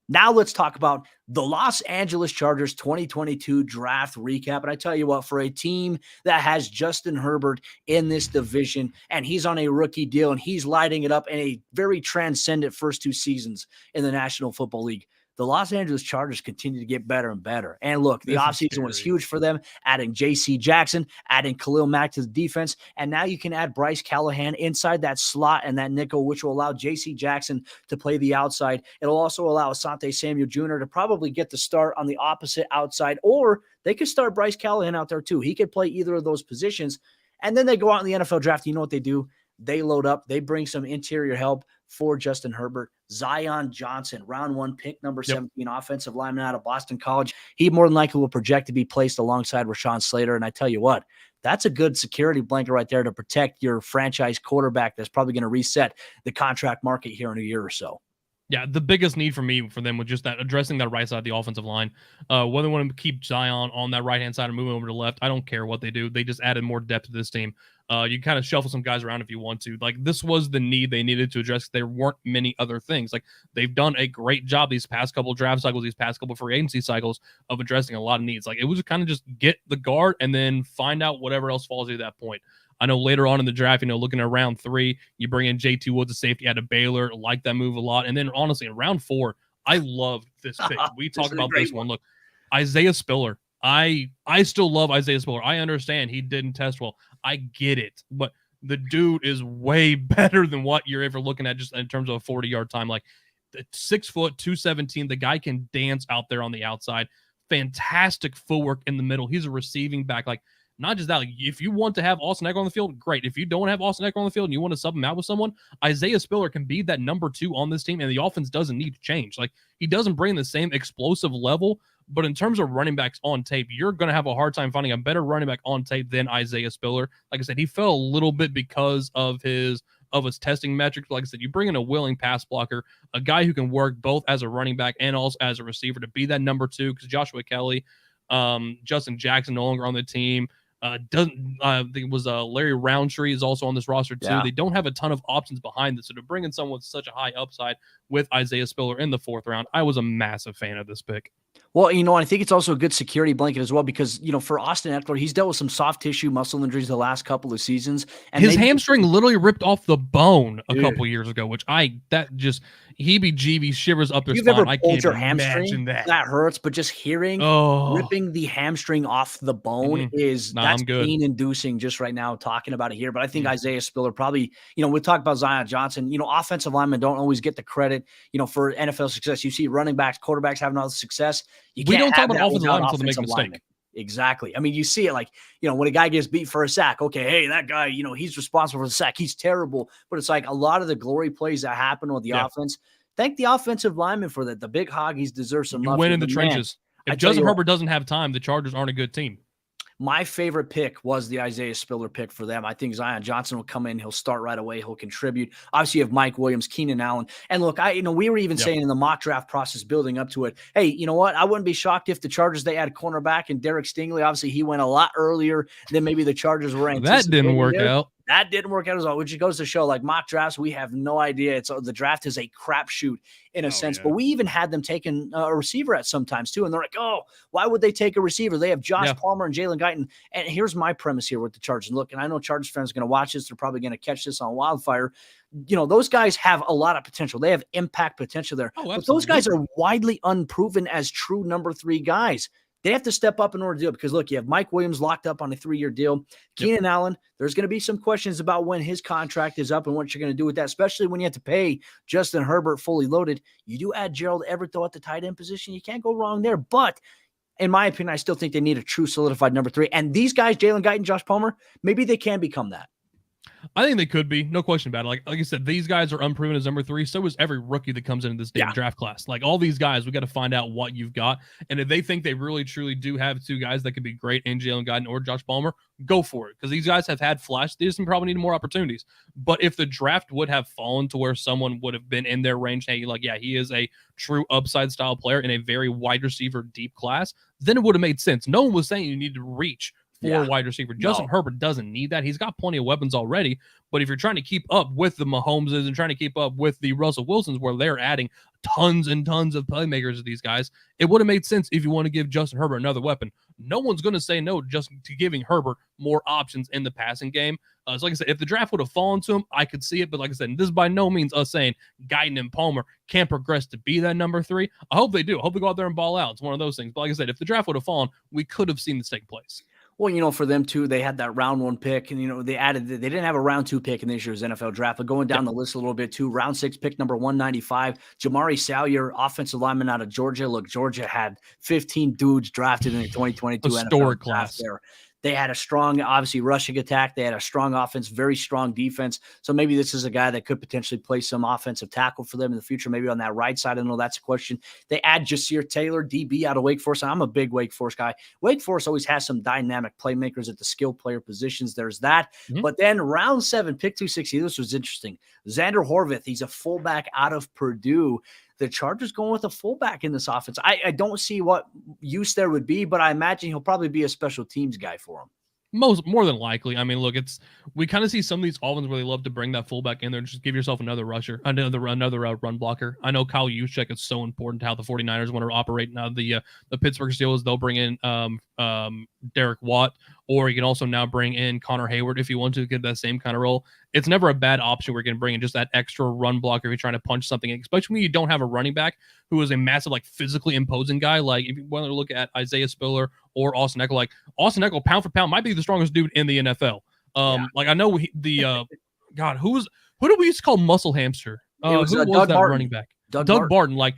Now let's talk about the Los Angeles Chargers 2022 draft recap. And I tell you what, for a team that has Justin Herbert in this division, and he's on a rookie deal, and he's lighting it up in a very transcendent first 2 seasons in the National Football League, the Los Angeles Chargers continue to get better and better. And look, the offseason was huge for them, adding J.C. Jackson, adding Khalil Mack to the defense, and now you can add Bryce Callahan inside that slot and that nickel, which will allow J.C. Jackson to play the outside. It'll also allow Asante Samuel Jr. to probably get the start on the opposite outside, or they could start Bryce Callahan out there too. He could play either of those positions, and then they go out in the NFL draft. You know what they do? They load up. They bring some interior help for Justin Herbert. Zion Johnson, round 1 pick, number 17, offensive lineman out of Boston College. He more than likely will project to be placed alongside Rashad Penny. And I tell you what, that's a good security blanket right there to protect your franchise quarterback that's probably going to reset the contract market here in a year or so. Yeah, the biggest need for them was just that addressing that right side of the offensive line. Whether they want to keep Zion on that right-hand side and move him over to the left, I don't care what they do. They just added more depth to this team. You kind of shuffle some guys around if you want to. Like, this was the need they needed to address. There weren't many other things. Like, they've done a great job these past couple draft cycles, these past couple free agency cycles of addressing a lot of needs. Like, it was kind of just get the guard and then find out whatever else falls at that point. I know later on in the draft, looking at round 3, you bring in JT Woods, a safety out of Baylor, like that move a lot. And then honestly, in round 4, I loved this pick. We talk about this one. Look, Isaiah Spiller. I still love Isaiah Spiller. I understand he didn't test well. I get it. But the dude is way better than what you're ever looking at just in terms of a 40-yard time. Like, 6 foot, 217. The guy can dance out there on the outside. Fantastic footwork in the middle. He's a receiving back. Like, not just that, like, if you want to have Austin Eckler on the field, great. If you don't have Austin Eckler on the field and you want to sub him out with someone, Isaiah Spiller can be that number 2 on this team, and the offense doesn't need to change. Like, he doesn't bring the same explosive level, but in terms of running backs on tape, you're going to have a hard time finding a better running back on tape than Isaiah Spiller. Like I said, he fell a little bit because of his of his testing metrics. Like I said, you bring in a willing pass blocker, a guy who can work both as a running back and also as a receiver to be that number 2, because Joshua Kelly, Justin Jackson no longer on the team. I think it was Larry Roundtree is also on this roster too. Yeah. They don't have a ton of options behind this. So to bring in someone with such a high upside with Isaiah Spiller in the 4th round, I was a massive fan of this pick. Well, I think it's also a good security blanket as well because, for Austin Eckler, he's dealt with some soft tissue muscle injuries the last couple of seasons. And his hamstring literally ripped off the bone a Dude. couple years ago, which heebie-jeebies shivers up their You've spine. ever I pulled can't your imagine hamstring? that. Hurts, but just hearing ripping the hamstring off the bone that's pain-inducing just right now talking about it here. But I think Isaiah Spiller probably, we talk about Zion Johnson. Offensive linemen don't always get the credit, for NFL success. You see running backs, quarterbacks having all the success. We don't talk about offensive linemen until they make a mistake. Exactly. I mean, you see it like, when a guy gets beat for a sack, okay, hey, that guy, he's responsible for the sack. He's terrible. But it's like a lot of the glory plays that happen with the offense. Thank the offensive lineman for that. The big hoggies deserve some love. You win in the trenches. If Justin Herbert doesn't have time, the Chargers aren't a good team. My favorite pick was the Isaiah Spiller pick for them. I think Zion Johnson will come in. He'll start right away. He'll contribute. Obviously, you have Mike Williams, Keenan Allen. And look, we were even saying in the mock draft process building up to it, hey, you know what? I wouldn't be shocked if the Chargers, they had cornerback and Derek Stingley. Obviously, he went a lot earlier than maybe the Chargers were anticipating. That didn't work out. That didn't work out as well, which goes to show like mock drafts, we have no idea. The draft is a crapshoot in a sense, but we even had them taking a receiver at sometimes too. And they're like, oh, why would they take a receiver? They have Josh Palmer and Jalen Guyton. And here's my premise here with the Chargers. Look, and I know Chargers fans are going to watch this. They're probably going to catch this on Wildfire. Those guys have a lot of potential. They have impact potential there. But those guys are widely unproven as true number 3 guys. They have to step up in order to do it because, look, you have Mike Williams locked up on a 3-year deal. Keenan Allen, there's going to be some questions about when his contract is up and what you're going to do with that, especially when you have to pay Justin Herbert fully loaded. You do add Gerald Everett, though, at the tight end position. You can't go wrong there. But in my opinion, I still think they need a true solidified number 3. And these guys, Jalen Guyton, Josh Palmer, maybe they can become that. I think they could be. No question about it. Like I said, these guys are unproven as number 3. So is every rookie that comes into this damn draft class. Like all these guys, we got to find out what you've got. And if they think they really, truly do have 2 guys that could be great in Jalen Guyton or Josh Palmer, go for it. Because these guys have had flash. They just probably need more opportunities. But if the draft would have fallen to where someone would have been in their range, hey, like, yeah, he is a true upside style player in a very wide receiver deep class, then it would have made sense. No one was saying you need to reach for wide receiver. Justin Herbert doesn't need that. He's got plenty of weapons already. But if you're trying to keep up with the Mahomeses and trying to keep up with the Russell Wilsons, where they're adding tons and tons of playmakers to these guys, it would have made sense if you want to give Justin Herbert another weapon. No one's going to say no just to giving Herbert more options in the passing game. So like I said, if the draft would have fallen to him, I could see it. But like I said, this is by no means us saying Guyton and Palmer can't progress to be that number 3. I hope they do. I hope they go out there and ball out. It's one of those things. But like I said, if the draft would have fallen, we could have seen this take place. Well, for them too, they had that round 1 pick and, they didn't have a round 2 pick in this year's NFL draft, but going down the list a little bit too, round 6 pick number 195, Jamari Salyer, offensive lineman out of Georgia. Look, Georgia had 15 dudes drafted in the 2022 historic NFL class draft there. They had a strong, obviously, rushing attack. They had a strong offense, very strong defense. So maybe this is a guy that could potentially play some offensive tackle for them in the future, maybe on that right side. I know that's a question. They add Jasir Taylor, DB out of Wake Forest. I'm a big Wake Forest guy. Wake Forest always has some dynamic playmakers at the skill player positions. There's that. But then round 7, pick 260, this was interesting. Xander Horvath, he's a fullback out of Purdue. The Chargers going with a fullback in this offense. I don't see what use there would be, but I imagine he'll probably be a special teams guy for him. More than likely. I mean, look, we kind of see some of these offenses where they love to bring that fullback in there and just give yourself another rusher, another run blocker. I know Kyle Juszczyk is so important to how the 49ers want to operate. Now the Pittsburgh Steelers, they'll bring in Derek Watt, or you can also now bring in Connor Hayward if you want to get that same kind of role. It's never a bad option. We're going to bring in just that extra run blocker if you're trying to punch something in, especially when you don't have a running back who is a massive, like physically imposing guy. Like if you want to look at Isaiah Spiller or Austin Eckler, like Austin Eckler, pound for pound, might be the strongest dude in the NFL. Like I know God, who did we used to call Muscle Hamster? Who was that Barton. running back? Doug Barton. Like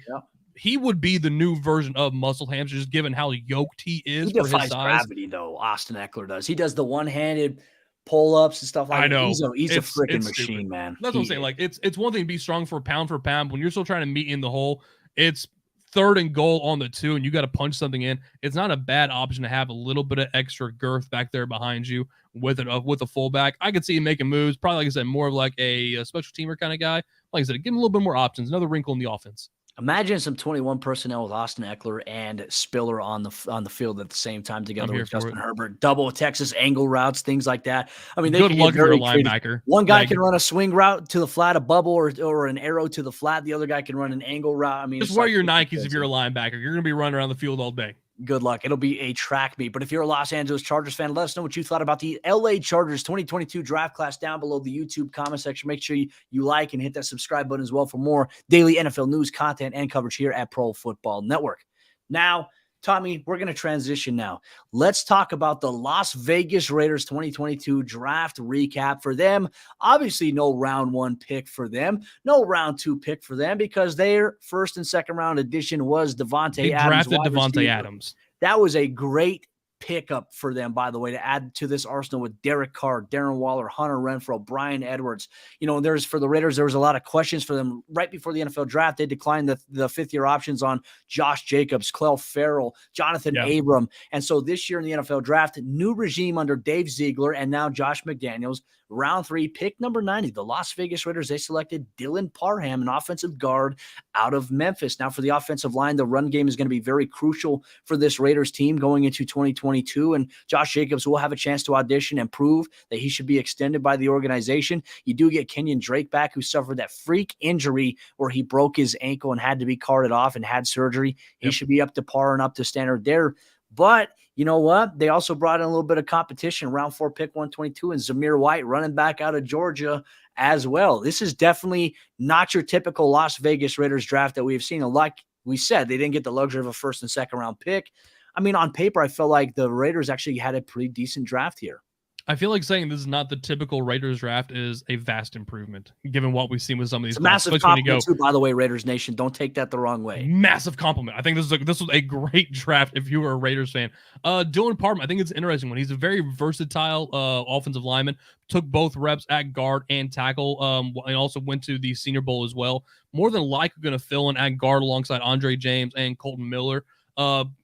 he would be the new version of Muscle Hamster, just given how yoked he is. He defies gravity, though. Austin Eckler does. He does the one-handed pull-ups and stuff like that. I know. He's a freaking machine, stupid. Man. That's what I'm saying. Like it's one thing to be strong for pound. When you're still trying to meet in the hole, it's 3rd and goal on the 2 and you got to punch something in, it's not a bad option to have a little bit of extra girth back there behind you with a fullback. I could see him making moves, probably, like I said, more of like a special teamer kind of guy. Like I said, give him a little bit more options, another wrinkle in the offense. Imagine some 21 personnel with Austin Eckler and Spiller on the field at the same time together with Justin Herbert. Double Texas angle routes, things like that. I mean, they good can luck get very for a linebacker. One guy can run a swing route to the flat, a bubble, or an arrow to the flat. The other guy can run an angle route. I mean, just wear your Nikes if you're a linebacker. You're going to be running around the field all day. Good luck. It'll be a track meet. But if you're a Los Angeles Chargers fan, let us know what you thought about the LA Chargers 2022 draft class down below the YouTube comment section. Make sure you like and hit that subscribe button as well for more daily NFL news, content, and coverage here at Pro Football Network. Now, Tommy, we're going to transition now. Let's talk about the Las Vegas Raiders 2022 draft recap for them. Obviously, no round 1 pick for them, no round 2 pick for them because their 1st and 2nd round addition was Devontae Adams. Drafted Devontae Adams. That was a great pickup for them, by the way, to add to this arsenal with Derek Carr, Darren Waller, Hunter Renfrow, Bryan Edwards. You know, for the Raiders, there was a lot of questions for them right before the NFL draft. They declined the 5th-year options on Josh Jacobs, Clell Farrell, Jonathan Abram. And so this year in the NFL draft, new regime under Dave Ziegler and now Josh McDaniels. Round 3, pick number 90, the Las Vegas Raiders, they selected Dylan Parham, an offensive guard out of Memphis. Now, for the offensive line, the run game is going to be very crucial for this Raiders team going into 2022, and Josh Jacobs will have a chance to audition and prove that he should be extended by the organization. You do get Kenyon Drake back, who suffered that freak injury where he broke his ankle and had to be carted off and had surgery. He should be up to par and up to standard there. But you know what? They also brought in a little bit of competition. Round 4, pick 122, and Zamir White, running back out of Georgia as well. This is definitely not your typical Las Vegas Raiders draft that we've seen. Like we said, they didn't get the luxury of a 1st and 2nd round pick. I mean, on paper, I felt like the Raiders actually had a pretty decent draft here. I feel like saying this is not the typical Raiders draft is a vast improvement, given what we've seen with some of these. It's a massive compliment too, by the way, Raiders Nation. Don't take that the wrong way. Massive compliment. I think this was a great draft if you were a Raiders fan. Dylan Parham, I think it's an interesting one. He's a very versatile offensive lineman. Took both reps at guard and tackle, and also went to the Senior Bowl as well. More than likely going to fill in at guard alongside Andre James and Colton Miller.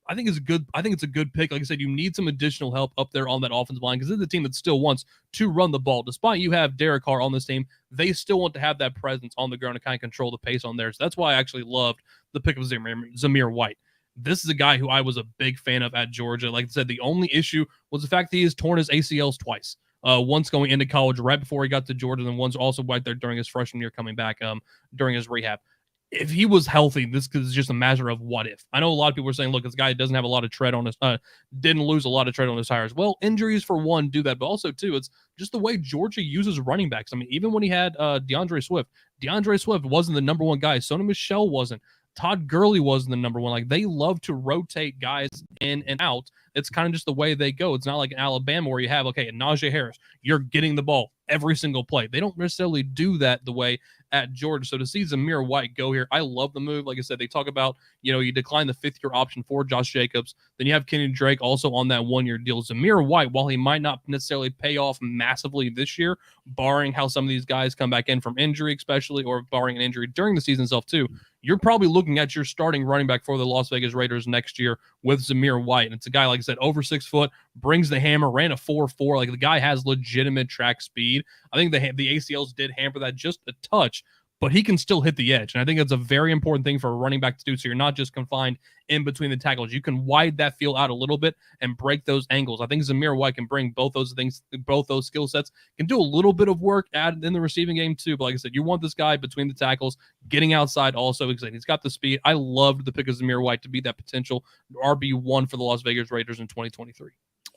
I think it's a good pick. Like I said, you need some additional help up there on that offensive line because this is a team that still wants to run the ball. Despite you have Derek Carr on this team, they still want to have that presence on the ground and kind of control the pace on there. So that's why I actually loved the pick of Zamir White. This is a guy who I was a big fan of at Georgia. Like I said, the only issue was the fact that he has torn his ACLs twice. Once going into college right before he got to Georgia, and once also right there during his freshman year coming back during his rehab. If he was healthy, this is just a matter of what if. I know a lot of people are saying, look, this guy doesn't have a lot of tread on his, didn't lose a lot of tread on his tires. Well, injuries for one do that, but also two, it's just the way Georgia uses running backs. I mean, even when he had DeAndre Swift wasn't the number 1 guy. Sony Michel wasn't. Todd Gurley wasn't the number 1. Like, they love to rotate guys in and out. It's kind of just the way they go. It's not like in Alabama where you have, okay, Najee Harris, you're getting the ball every single play. They don't necessarily do that the way at Georgia. So to see Zamir White go here, I love the move. Like I said, they talk about, you decline the 5th-year option for Josh Jacobs. Then you have Kenyon Drake also on that 1-year deal. Zamir White, while he might not necessarily pay off massively this year, barring how some of these guys come back in from injury especially, or barring an injury during the season itself too, you're probably looking at your starting running back for the Las Vegas Raiders next year with Zamir White. And it's a guy, like I said, over 6 foot, brings the hammer, ran a 4.4. Like, the guy has legitimate track speed. I think the ACLs did hamper that just a touch, but he can still hit the edge. And I think that's a very important thing for a running back to do. So you're not just confined in between the tackles. You can widen that field out a little bit and break those angles. I think Zamir White can bring both those things, both those skill sets, can do a little bit of work added in the receiving game too. But like I said, you want this guy between the tackles, getting outside also. He's got the speed. I loved the pick of Zamir White to be that potential RB1 for the Las Vegas Raiders in 2023.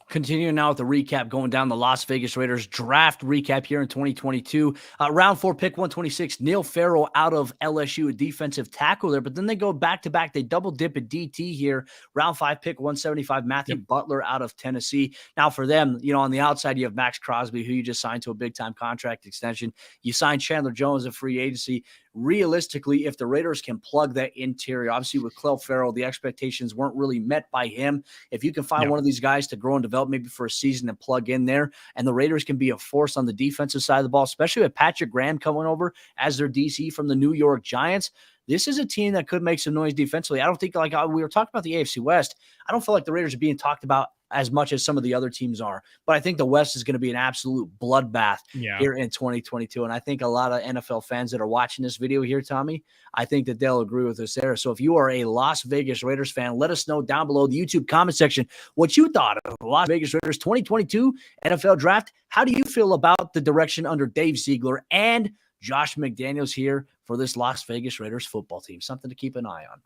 Continuing now with the recap, going down the Las Vegas Raiders draft recap here in 2022. Round 4, pick 126, Neil Farrell out of LSU, a defensive tackle there. But then they go back-to-back. They double dip at DT here. Round 5, pick 175, Matthew Butler out of Tennessee. Now for them, on the outside, you have Max Crosby, who you just signed to a big-time contract extension. You signed Chandler Jones, a free agency. realistically, if the Raiders can plug that interior, obviously with Clell Farrell, the expectations weren't really met by him. If you can find one of these guys to grow and develop maybe for a season and plug in there, and the Raiders can be a force on the defensive side of the ball, especially with Patrick Graham coming over as their DC from the New York Giants, this is a team that could make some noise defensively. I don't think, like we were talking about the AFC West, I don't feel like the Raiders are being talked about as much as some of the other teams are. But I think the West is going to be an absolute bloodbath here in 2022. And I think a lot of NFL fans that are watching this video here, Tommy, I think that they'll agree with us there. So if you are a Las Vegas Raiders fan, let us know down below the YouTube comment section what you thought of the Las Vegas Raiders 2022 NFL Draft. How do you feel about the direction under Dave Ziegler and Josh McDaniels here for this Las Vegas Raiders football team? Something to keep an eye on.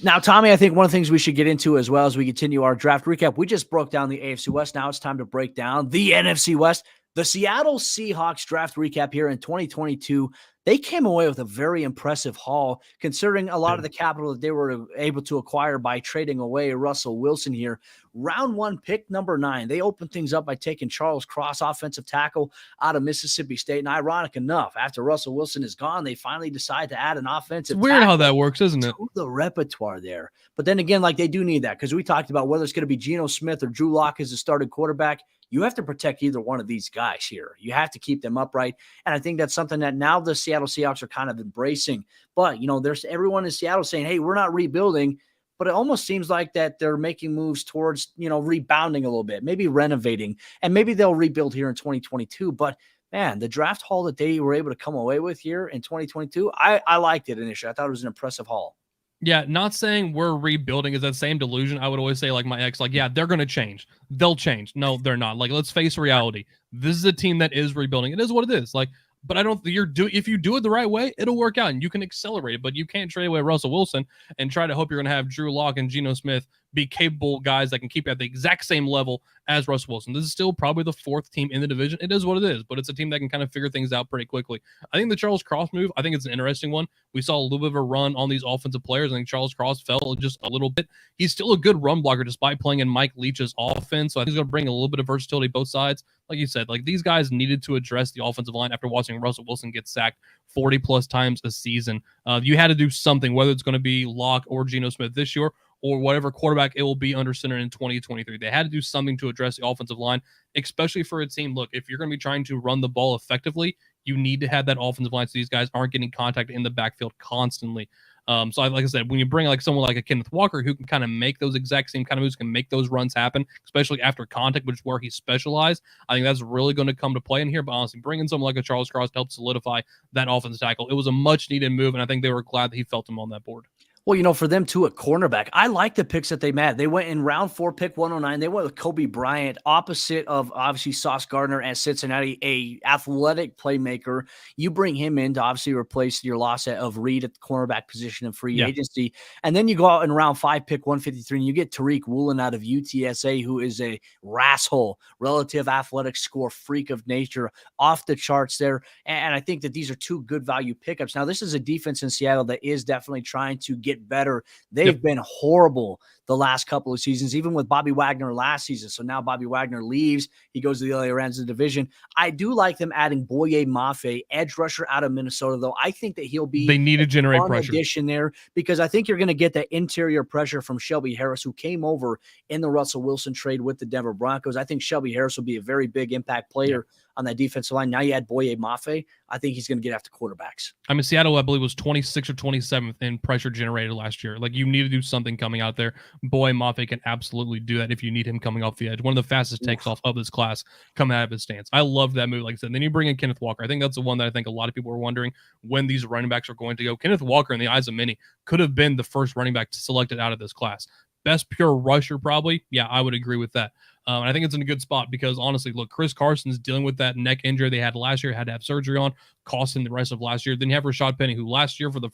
Now, Tommy, I think one of the things we should get into as well as we continue our draft recap, we just broke down the AFC West. Now it's time to break down the NFC West. The Seattle Seahawks draft recap here in 2022. They came away with a very impressive haul, considering a lot of the capital that they were able to acquire by trading away Russell Wilson here. Round 1, pick number 9. They opened things up by taking Charles Cross, offensive tackle out of Mississippi State. And ironic enough, after Russell Wilson is gone, they finally decide to add an offensive tackle. It's weird how that works, isn't it? To the repertoire there. But then again, like they do need that, because we talked about whether it's going to be Geno Smith or Drew Lock as the starting quarterback. You have to protect either one of these guys here. You have to keep them upright. And I think that's something that now the Seattle Seahawks are kind of embracing. But, there's everyone in Seattle saying, hey, we're not rebuilding. But it almost seems like that they're making moves towards, rebounding a little bit, maybe renovating. And maybe they'll rebuild here in 2022. But, man, the draft haul that they were able to come away with here in 2022, I liked it initially. I thought it was an impressive haul. Yeah, not saying we're rebuilding is that same delusion. I would always say, like my ex, yeah, they're going to change. They'll change. No, they're not. Let's face reality. This is a team that is rebuilding. It is what it is. But I don't. If you do it the right way, it'll work out, and you can accelerate it. But you can't trade away Russell Wilson and try to hope you're going to have Drew Lock and Geno Smith be capable guys that can keep at the exact same level as Russell Wilson. This is still probably the 4th team in the division. It is what it is, but it's a team that can kind of figure things out pretty quickly. I think the Charles Cross move, I think it's an interesting one. We saw a little bit of a run on these offensive players. I think Charles Cross fell just a little bit. He's still a good run blocker despite playing in Mike Leach's offense, so I think he's going to bring a little bit of versatility both sides. Like you said, these guys needed to address the offensive line after watching Russell Wilson get sacked 40-plus times a season. You had to do something, whether it's going to be Locke or Geno Smith this year, or whatever quarterback it will be under center in 2023. They had to do something to address the offensive line, especially for a team. Look, if you're going to be trying to run the ball effectively, you need to have that offensive line so these guys aren't getting contact in the backfield constantly. So like I said, when you bring someone like a Kenneth Walker who can kind of make those exact same kind of moves, can make those runs happen, especially after contact, which is where he specialized, I think that's really going to come to play in here. But honestly, bringing someone like a Charles Cross to help solidify that offensive tackle, it was a much needed move, and I think they were glad that he felt him on that board. Well, for them too at cornerback, I like the picks that they made. They went in round 4, pick 109. They went with Kobe Bryant, opposite of obviously Sauce Gardner at Cincinnati, a athletic playmaker. You bring him in to obviously replace your loss of Reed at the cornerback position in free agency. And then you go out in round 5, pick 153, and you get Tariq Woolen out of UTSA, who is a rasshole, relative athletic score freak of nature, off the charts there. And I think that these are 2 good value pickups. Now, this is a defense in Seattle that is definitely trying to get better. They've been horrible the last couple of seasons, even with Bobby Wagner last season. So now Bobby Wagner leaves. He goes to the other ends of the division. I do like them adding Boye Mafe, edge rusher out of Minnesota, though. I think that he'll be they need to generate pressure addition there, because I think you're going to get that interior pressure from Shelby Harris, who came over in the Russell Wilson trade with the Denver Broncos. I think Shelby Harris will be a very big impact player on that defensive line. Now you add Boye Mafe. I think he's going to get after quarterbacks. Seattle, I believe, was 26th or 27th in pressure generated last year. You need to do something coming out there. Boye Mafe can absolutely do that if you need him coming off the edge. One of the fastest takes off of this class coming out of his stance. I love that move, like I said. And then you bring in Kenneth Walker. I think that's the one that I think a lot of people are wondering when these running backs are going to go. Kenneth Walker, in the eyes of many, could have been the first running back selected out of this class. Best pure rusher, probably. Yeah, I would agree with that. And I think it's in a good spot because, honestly, look, Chris Carson's dealing with that neck injury they had last year, had to have surgery on, cost him the rest of last year. Then you have Rashad Penny, who last year for the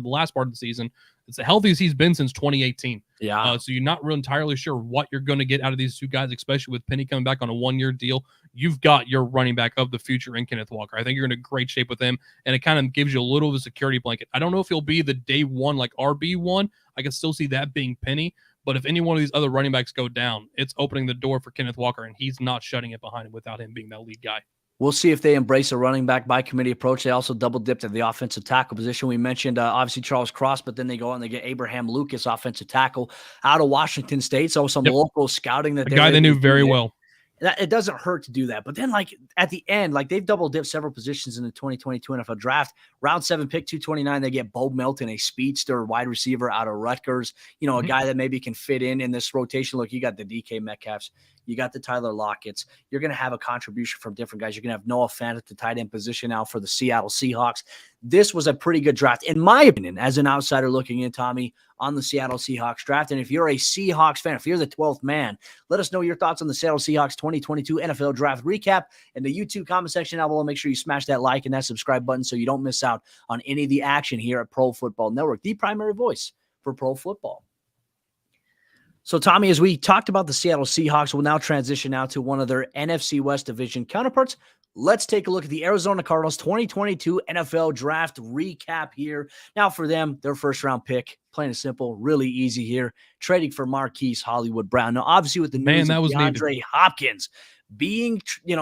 last part of the season, it's the healthiest he's been since 2018. Yeah. So you're not really entirely sure what you're going to get out of these 2 guys, especially with Penny coming back on a 1-year deal. You've got your running back of the future in Kenneth Walker. I think you're in a great shape with him, and it kind of gives you a little of a security blanket. I don't know if he'll be the day 1, like RB1. I can still see that being Penny. But if any one of these other running backs go down, it's opening the door for Kenneth Walker, and he's not shutting it behind him without him being that lead guy. We'll see if they embrace a running back by committee approach. They also double dipped at the offensive tackle position. We mentioned obviously Charles Cross, but then they go out and they get Abraham Lucas, offensive tackle out of Washington State. So some local scouting that a guy they knew very well. It doesn't hurt to do that. But then, like, at the end, like, they've double dipped several positions in the 2022 NFL draft. Round 7 pick, 229, they get Bo Melton, a speedster wide receiver out of Rutgers. You know, a guy that maybe can fit in this rotation. Look, you got the DK Metcalfs. You got the Tyler Lockett's. You're going to have a contribution from different guys. You're going to have Noah Fant at the tight end position now for the Seattle Seahawks. This was a pretty good draft, in my opinion, as an outsider looking in, Tommy, on the Seattle Seahawks draft. And if you're a Seahawks fan, if you're the 12th man, let us know your thoughts on the Seattle Seahawks 2022 NFL Draft Recap in the YouTube comment section down below. Make sure you smash that like and that subscribe button so you don't miss out on any of the action here at Pro Football Network, the primary voice for pro football. So, Tommy, as we talked about the Seattle Seahawks, we'll now transition now to one of their NFC West division counterparts. Let's take a look at the Arizona Cardinals 2022 NFL Draft Recap here. Now, for them, their first-round pick, plain and simple, really easy here, trading for Marquise Hollywood Brown. Now, obviously, with the news of DeAndre Hopkins being,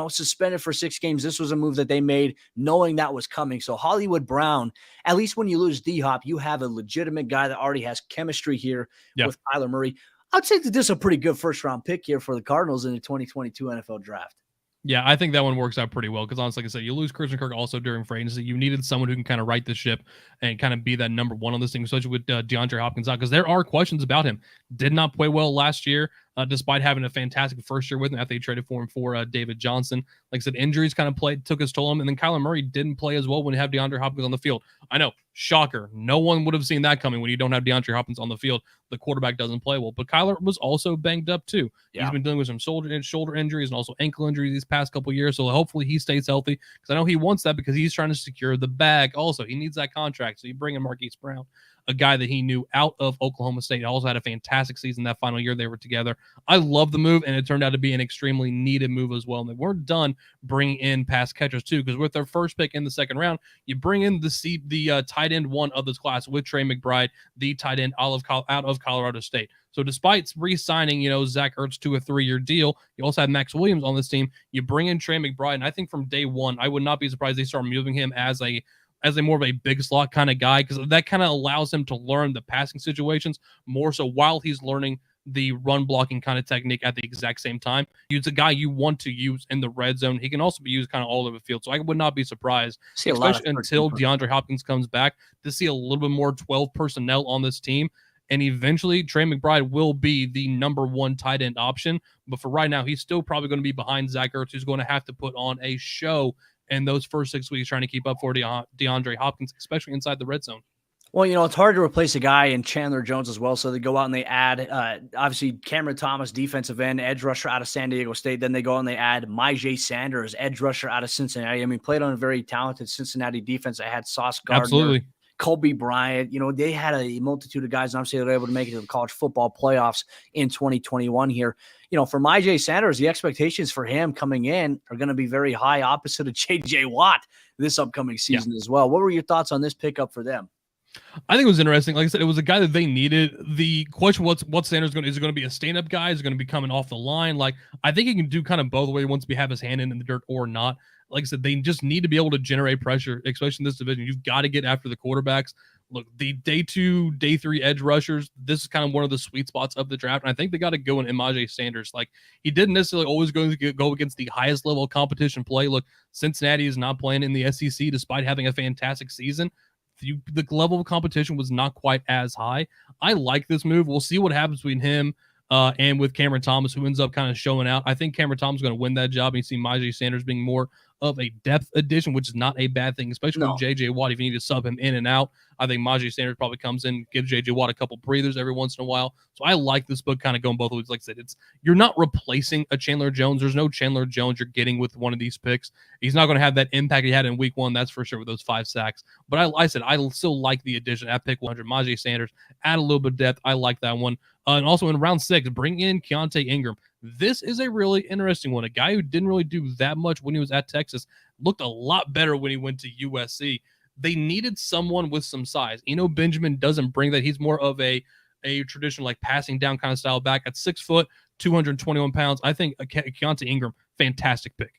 suspended for 6 games, this was a move that they made knowing that was coming. So, Hollywood Brown, at least when you lose D-Hop, you have a legitimate guy that already has chemistry here with Kyler Murray. I'd say that this is a pretty good first-round pick here for the Cardinals in the 2022 NFL Draft. Yeah, I think that one works out pretty well because, honestly, like I said, you lose Christian Kirk also during free agency. You needed someone who can kind of right the ship and kind of be that number one on this thing, especially with DeAndre Hopkins out, because there are questions about him. Did not play well last year, despite having a fantastic first year with him after they traded for him for David Johnson. Like I said, injuries kind of took his toll on him, and then Kyler Murray didn't play as well when you have DeAndre Hopkins on the field. I know, shocker. No one would have seen that coming when you don't have DeAndre Hopkins on the field. The quarterback doesn't play well, but Kyler was also banged up too. Yeah. He's been dealing with some shoulder injuries and also ankle injuries these past couple of years, so hopefully he stays healthy because I know he wants that because he's trying to secure the bag also. He needs that contract, so you bring in Marquise Brown, a guy that he knew out of Oklahoma State. He also had a fantastic season that final year they were together. I love the move, and it turned out to be an extremely needed move as well. And they weren't done bringing in pass catchers too, because with their first pick in the second round, you bring in the tight end one of this class with Trey McBride, the tight end out of Colorado State. So despite re-signing, Zach Ertz to a 3-year deal, you also have Max Williams on this team. You bring in Trey McBride, and I think from day one, I would not be surprised they start moving him as a more of a big slot kind of guy, because that kind of allows him to learn the passing situations more so while he's learning the run blocking kind of technique at the exact same time. He's a guy you want to use in the red zone. He can also be used kind of all over the field. So I would not be surprised, especially until DeAndre Hopkins comes back, to see a little bit more 12 personnel on this team. And eventually, Trey McBride will be the number one tight end option. But for right now, he's still probably going to be behind Zach Ertz, who's going to have to put on a show in those first 6 weeks trying to keep up for DeAndre Hopkins, especially inside the red zone. Well, it's hard to replace a guy in Chandler Jones as well. So they go out and they add, obviously, Cameron Thomas, defensive end, edge rusher out of San Diego State. Then they go out and they add Myjai Sanders, edge rusher out of Cincinnati. I mean, played on a very talented Cincinnati defense that had Sauce Gardner. Absolutely. Kobe Bryant, they had a multitude of guys, and obviously they were able to make it to the college football playoffs in 2021 here. For Myjai Sanders, the expectations for him coming in are going to be very high, opposite of J.J. Watt this upcoming season as well. What were your thoughts on this pickup for them? I think it was interesting. Like I said, it was a guy that they needed. The question, what's Sanders going to, is it going to be a stand-up guy? Is it going to be coming off the line? Like, I think he can do kind of both ways. He wants to have his hand in the dirt or not. Like I said, they just need to be able to generate pressure, especially in this division. You've got to get after the quarterbacks. Look, the day 2, day 3 edge rushers, this is kind of one of the sweet spots of the draft. And I think they got to go in Myjai Sanders. Like, he didn't necessarily always go against the highest level of competition play. Look, Cincinnati is not playing in the SEC despite having a fantastic season. The level of competition was not quite as high. I like this move. We'll see what happens between him and with Cameron Thomas, who ends up kind of showing out. I think Cameron Thomas is going to win that job. And you see Myjai Sanders being more of a depth addition, which is not a bad thing, especially with J.J. Watt. If you need to sub him in and out, I think Myjai Sanders probably comes in, gives J.J. Watt a couple breathers every once in a while. So I like this book kind of going both ways. Like I said, you're not replacing a Chandler Jones. There's no Chandler Jones you're getting with one of these picks. He's not going to have that impact he had in week 1, that's for sure, with those 5 sacks. But I said I still like the addition at pick 100. Myjai Sanders, add a little bit of depth. I like that one. And also in round 6, bring in Kyante Ingram. This is a really interesting one. A guy who didn't really do that much when he was at Texas, looked a lot better when he went to USC. They needed someone with some size. Benjamin doesn't bring that. He's more of a traditional, like, passing down kind of style back. At 6 foot, 221 pounds. I think Kyante Ingram, fantastic pick.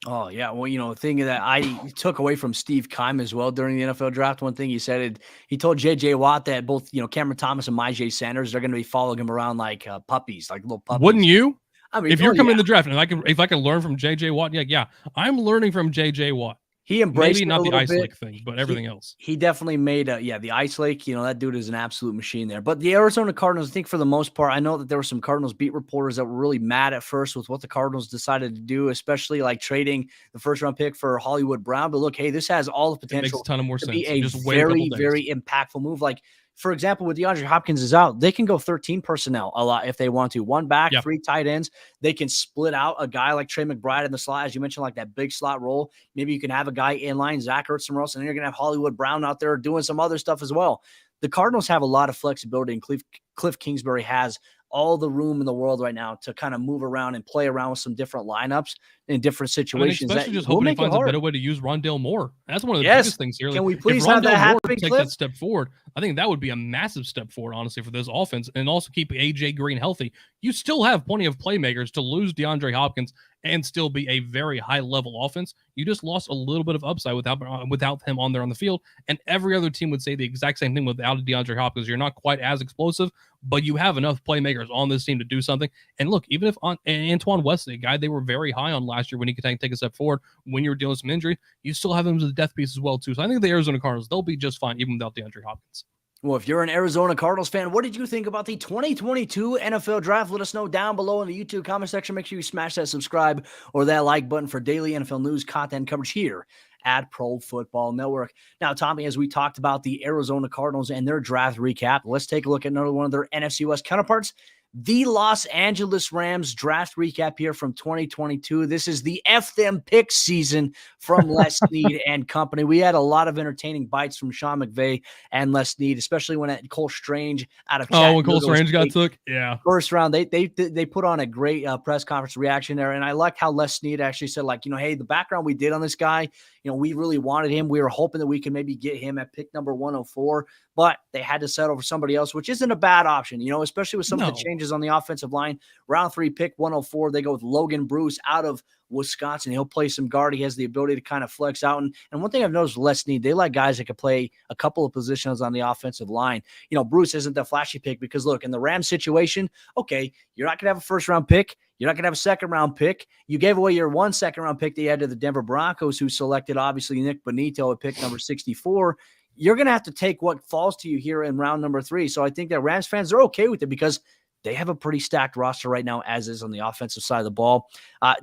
Oh, yeah. Well, the thing that I took away from Steve Keim as well during the NFL draft, one thing he said, he told J.J. Watt that both, Cameron Thomas and Myjai Sanders, they're going to be following him around like puppies, like little Wouldn't puppies. you? I mean, If you're coming in the draft, and if I can learn from J.J. Watt, yeah, I'm learning from J.J. Watt. He embraced maybe it not a the little ice bit. lake thing, but everything else. He definitely made the ice lake. That dude is an absolute machine there. But the Arizona Cardinals, I think for the most part, I know that there were some Cardinals beat reporters that were really mad at first with what the Cardinals decided to do, especially like trading the first round pick for Hollywood Brown. But look, hey, this has all the potential It makes a ton of more to sense. be a Just wait a couple very, days. very impactful move. Like, for example, with DeAndre Hopkins is out, they can go 13 personnel a lot if they want to. One back, 3 tight ends. They can split out a guy like Trey McBride in the slot, as you mentioned, like that big slot role. Maybe you can have a guy in line, Zach Ertz somewhere else, and then you're going to have Hollywood Brown out there doing some other stuff as well. The Cardinals have a lot of flexibility, and Cliff Kingsbury has all the room in the world right now to kind of move around and play around with some different lineups in different situations. Especially just hoping he finds a better way to use Rondale Moore. That's one of the biggest things here. Can we please have that happen, take that step forward? I think that would be a massive step forward, honestly, for this offense, and also keep AJ Green healthy. You still have plenty of playmakers to lose DeAndre Hopkins and still be a very high-level offense. You just lost a little bit of upside without him on there on the field, and every other team would say the exact same thing without a DeAndre Hopkins. You're not quite as explosive, but you have enough playmakers on this team to do something. And look, even if Antoine Wesley, a guy they were very high on last year when he could take a step forward when you were dealing with some injury, you still have him as a death piece as well, too. So I think the Arizona Cardinals, they'll be just fine even without DeAndre Hopkins. Well, if you're an Arizona Cardinals fan, what did you think about the 2022 NFL Draft? Let us know down below in the YouTube comment section. Make sure you smash that subscribe or that like button for daily NFL news content coverage here at Pro Football Network. Now, Tommy, as we talked about the Arizona Cardinals and their draft recap, let's take a look at another one of their NFC West counterparts, the Los Angeles Rams draft recap here from 2022. This is the F them pick season from Les Snead and company. We had a lot of entertaining bites from Sean McVay and Les Snead, especially when Cole Strange out of Chattanooga. When Cole Strange got took, first round, they put on a great press conference reaction there, and I liked how Les Snead actually said, like, hey, the background we did on this guy, we really wanted him. We were hoping that we could maybe get him at pick number 104, but they had to settle for somebody else, which isn't a bad option, especially with some of the changes on the offensive line. Round 3, pick 104, they go with Logan Bruce out of Wisconsin. He'll play some guard. He has the ability to kind of flex out. And one thing I've noticed with Les Snead, they like guys that can play a couple of positions on the offensive line. Bruce isn't the flashy pick because, look, in the Rams situation, okay, you're not going to have a first-round pick. You're not going to have a second-round pick. You gave away your 1 second-round pick that you had to the Denver Broncos, who selected, obviously, Nick Bonito at pick number 64. You're going to have to take what falls to you here in round number 3. So I think that Rams fans are okay with it because they have a pretty stacked roster right now, as is on the offensive side of the ball.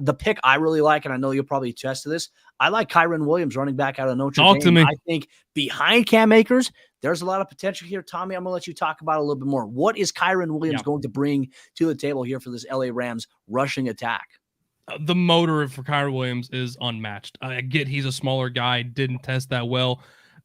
The pick I really like, and I know you'll probably attest to this, I like Kyron Williams, running back out of Notre Dame. Talk to me. I think behind Cam Akers, there's a lot of potential here. Tommy, I'm going to let you talk about it a little bit more. What is Kyron Williams going to bring to the table here for this LA Rams rushing attack? The motor for Kyron Williams is unmatched. I get he's a smaller guy, didn't test that well.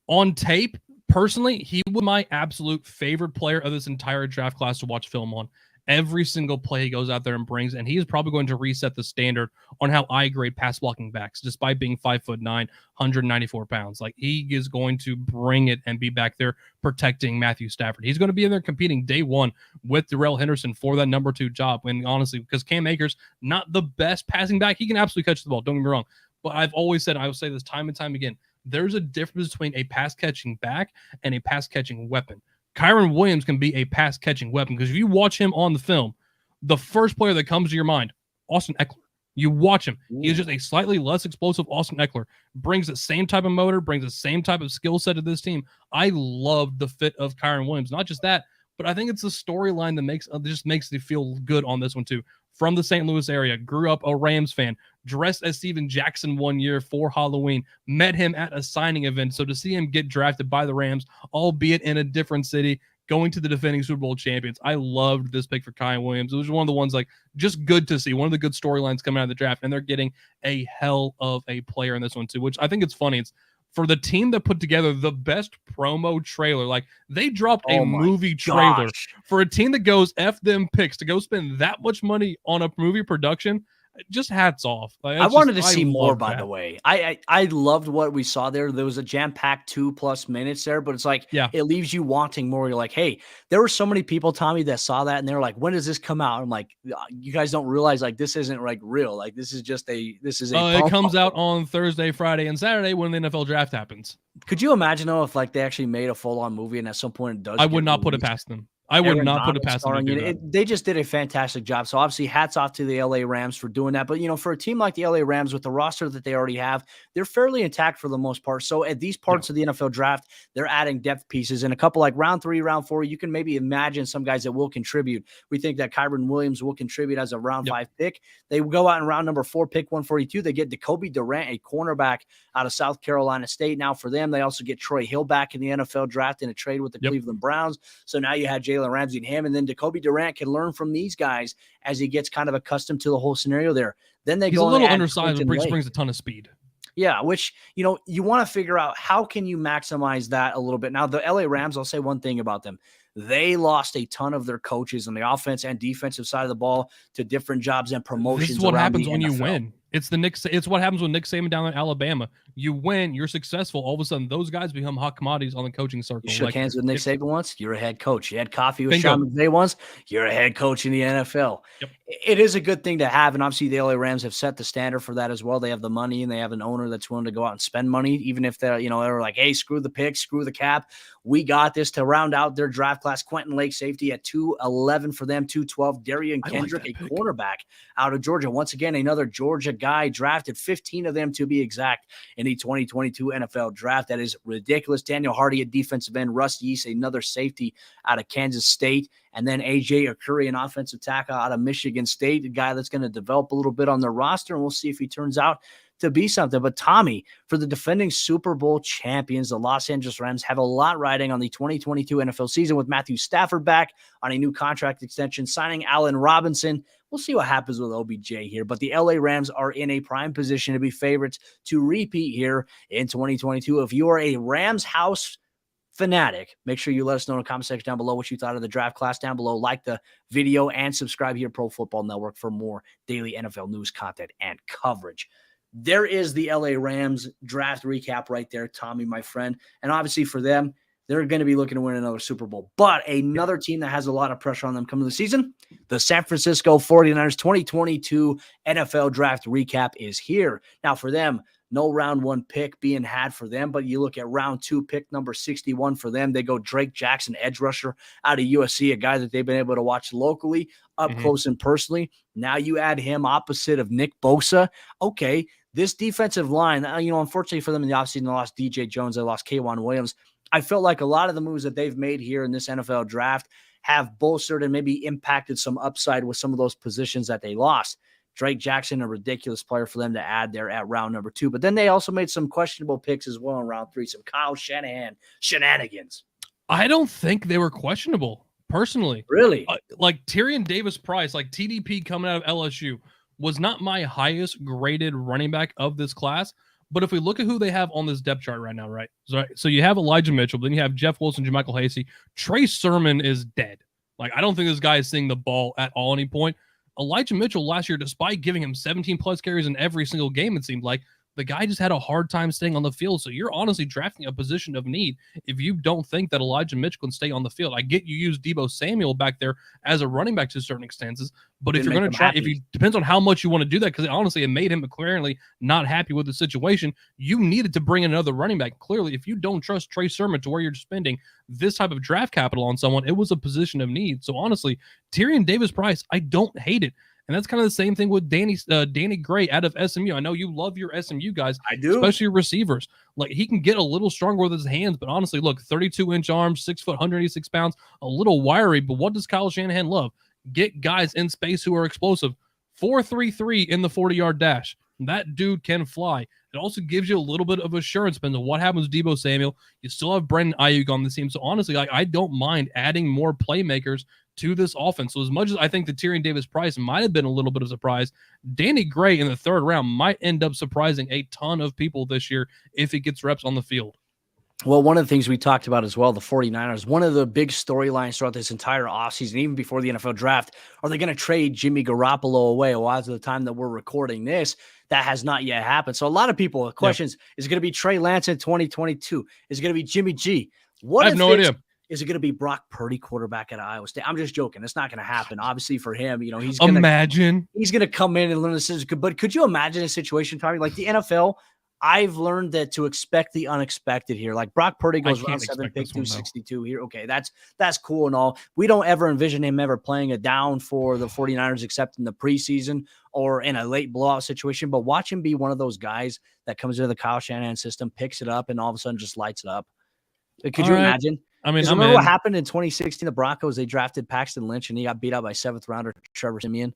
On tape, personally, he was my absolute favorite player of this entire draft class to watch film on. Every single play he goes out there and brings, and he is probably going to reset the standard on how I grade pass blocking backs, despite being 5'9", 194 pounds. Like, he is going to bring it and be back there protecting Matthew Stafford. He's going to be in there competing day one with Darrell Henderson for that number 2 job. And honestly, because Cam Akers, not the best passing back, he can absolutely catch the ball. Don't get me wrong. But I've always said, I will say this time and time again, there's a difference between a pass-catching back and a pass-catching weapon. Kyron Williams can be a pass-catching weapon because if you watch him on the film, the first player that comes to your mind, Austin Eckler. You watch him. He is just a slightly less explosive Austin Eckler. Brings the same type of motor, brings the same type of skill set to this team. I love the fit of Kyron Williams. Not just that, but I think it's the storyline that just makes me feel good on this one too. From the St. Louis area, grew up a Rams fan, dressed as Steven Jackson one year for Halloween, met him at a signing event. So to see him get drafted by the Rams, albeit in a different city, going to the defending Super Bowl champions, I loved this pick for Kyron Williams. It was one of the ones, like, just good to see. One of the good storylines coming out of the draft, and they're getting a hell of a player in this one too, which I think it's funny. It's for the team that put together the best promo trailer. Like, they dropped a movie trailer for a team that goes F them picks to go spend that much money on a movie production. just hats off. Like, I wanted to I see more, love by that. the way. I loved what we saw there. There was a jam-packed 2+ minutes there, but it's like, Yeah. it leaves you wanting more. You're like, hey, there were so many people, Tommy, that saw that and they were like, when does this come out? I'm like, you guys don't realize like this isn't like real. Like this is a It comes out on Thursday, Friday, and Saturday when the NFL draft happens. Could you imagine though if like they actually made a full-on movie and at some point it does? I would not put it past them. I would not put it past them to do that. They just did a fantastic job. So obviously hats off to the LA Rams for doing that. But, for a team like the LA Rams with the roster that they already have, they're fairly intact for the most part. So at these parts of the NFL draft, they're adding depth pieces and a couple like round 3, round 4, you can maybe imagine some guys that will contribute. We think that Kyron Williams will contribute as a round 5 pick. They go out in round number 4, pick 142. They get Jacoby Durant, a cornerback out of South Carolina State. Now for them, they also get Troy Hill back in the NFL draft in a trade with the Cleveland Browns. So now you had Jalen Ramsey and him, and then Jacoby Durant can learn from these guys as he gets kind of accustomed to the whole scenario there. Then he's a little undersized, but brings a ton of speed. Yeah, which, you want to figure out how can you maximize that a little bit. Now, the LA Rams, I'll say one thing about them. They lost a ton of their coaches on the offense and defensive side of the ball to different jobs and promotions. This is what happens when you win. It's what happens when Nick Saban down in Alabama. You win, you're successful. All of a sudden, those guys become hot commodities on the coaching circle. You shook hands with Nick Saban once, you're a head coach. You had coffee with Sean McVay once, you're a head coach in the NFL. Yep. It is a good thing to have, and obviously the LA Rams have set the standard for that as well. They have the money, and they have an owner that's willing to go out and spend money, even if they're, they're like, hey, screw the pick, screw the cap. We got this to round out their draft class. Quentin Lake, safety at 211 for them, 212. Darian Kendrick, a cornerback out of Georgia. Once again, another Georgia guy drafted, 15 of them to be exact, in the 2022 NFL draft. That is ridiculous. Daniel Hardy at defensive end. Russ Yeast, another safety out of Kansas State. And then A.J. Akuri, an offensive tackle out of Michigan State, a guy that's going to develop a little bit on their roster, and we'll see if he turns out to be something. But Tommy, for the defending Super Bowl champions, the Los Angeles Rams have a lot riding on the 2022 NFL season with Matthew Stafford back on a new contract extension, signing Allen Robinson. We'll see what happens with OBJ here, but the LA Rams are in a prime position to be favorites to repeat here in 2022. If you are a Rams house fanatic, make sure you let us know in the comment section down below what you thought of the draft class down below. Like the video and subscribe here, Pro Football Network, for more daily NFL news content and coverage. There is the LA Rams draft recap right there, Tommy, my friend. And obviously for them, they're going to be looking to win another Super Bowl. But another team that has a lot of pressure on them coming to the season, the San Francisco 49ers 2022 NFL draft recap is here. Now for them, no round 1 pick being had for them, but you look at round 2, pick number 61 for them. They go Drake Jackson, edge rusher out of USC, a guy that they've been able to watch locally, up close and personally. Now you add him opposite of Nick Bosa. Okay, this defensive line, unfortunately for them in the offseason, they lost DJ Jones, they lost Kyron Williams. I felt like a lot of the moves that they've made here in this NFL draft have bolstered and maybe impacted some upside with some of those positions that they lost. Drake Jackson, a ridiculous player for them to add there at round number 2. But then they also made some questionable picks as well in round 3, some Kyle Shanahan shenanigans. I don't think they were questionable, personally. Really? Like Tyrion Davis-Price, like TDP coming out of LSU, was not my highest graded running back of this class. But if we look at who they have on this depth chart right now, right? So you have Elijah Mitchell, then you have Jeff Wilson, JaMychal Hasty. Trey Sermon is dead. Like, I don't think this guy is seeing the ball at all any point. Elijah Mitchell last year, despite giving him 17+ carries in every single game, it seemed like, the guy just had a hard time staying on the field. So you're honestly drafting a position of need if you don't think that Elijah Mitchell can stay on the field. I get you use Deebo Samuel back there as a running back to certain extents, but if you're going to try, depends on how much you want to do that, because honestly, it made him clearly not happy with the situation. You needed to bring in another running back. Clearly, if you don't trust Trey Sermon to where you're spending this type of draft capital on someone, it was a position of need. So honestly, Tyrion Davis-Price, I don't hate it. And that's kind of the same thing with Danny Gray out of SMU. I know you love your SMU guys. I do. Especially your receivers. Like, he can get a little stronger with his hands, but honestly, look, 32-inch arms, 6 foot, 186 pounds, a little wiry. But what does Kyle Shanahan love? Get guys in space who are explosive. 4.33 in the 40-yard dash. That dude can fly. It also gives you a little bit of assurance, depending on what happens with Deebo Samuel. You still have Brandon Ayuk on the team. So honestly, I don't mind adding more playmakers to this offense. So as much as I think the Tyrion Davis-Price might have been a little bit of a surprise, Danny Gray in the 3rd round might end up surprising a ton of people this year if he gets reps on the field. Well, one of the things we talked about as well, the 49ers, one of the big storylines throughout this entire offseason, even before the NFL draft, are they going to trade Jimmy Garoppolo away? Well, as of the time that we're recording this, that has not yet happened. So a lot of people have questions. Is it going to be Trey Lance in 2022? Is it going to be Jimmy G? I have no idea. Is it going to be Brock Purdy, quarterback at Iowa State? I'm just joking. It's not going to happen. Obviously, for him, he's going to come in and learn the system. But could you imagine a situation, Tommy, like the NFL? I've learned that to expect the unexpected here. Like Brock Purdy goes round 7, pick 262 here. Okay, that's cool and all. We don't ever envision him ever playing a down for the 49ers except in the preseason or in a late blowout situation. But watch him be one of those guys that comes into the Kyle Shanahan system, picks it up, and all of a sudden just lights it up. Could you imagine? I mean, remember what happened in 2016? The Broncos, they drafted Paxton Lynch, and he got beat out by 7th rounder Trevor Siemian.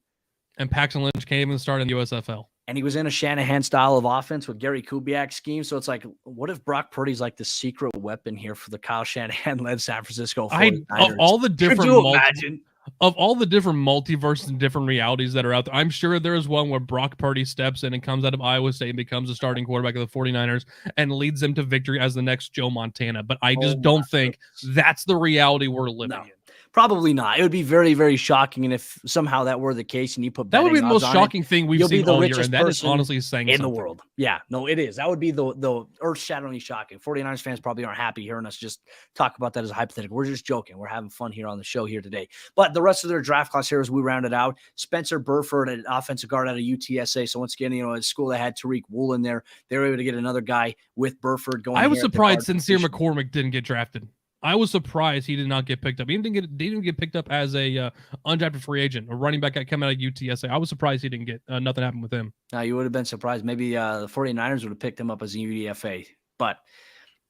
And Paxton Lynch can't even start in the USFL. And he was in a Shanahan style of offense with Gary Kubiak's scheme. So it's like, what if Brock Purdy's like the secret weapon here for the Kyle Shanahan-led San Francisco 49ers? Of all the different Could you imagine? Of all the different multiverses and different realities that are out there, I'm sure there is one where Brock Purdy steps in and comes out of Iowa State and becomes a starting quarterback of the 49ers and leads them to victory as the next Joe Montana. But I just don't think that's the reality we're living in. Probably not. It would be very, very shocking. And if somehow that were the case and you put that would be the most shocking thing we've seen all year. And that is honestly saying in the world. Yeah, no, it is. That would be the earth-shatteringly shocking. 49ers fans probably aren't happy hearing us just talk about that as a hypothetical. We're just joking. We're having fun here on the show here today. But the rest of their draft class here as we round it out, Spencer Burford, an offensive guard out of UTSA. So once again, at school they had Tariq Woolen there. They were able to get another guy with Burford going. I was surprised Sincere McCormick didn't get drafted. I was surprised he did not get picked up. He didn't get picked up as a undrafted free agent, a running back coming out of UTSA. I was surprised he didn't get nothing happened with him. Now, you would have been surprised. Maybe the 49ers would have picked him up as a UDFA, but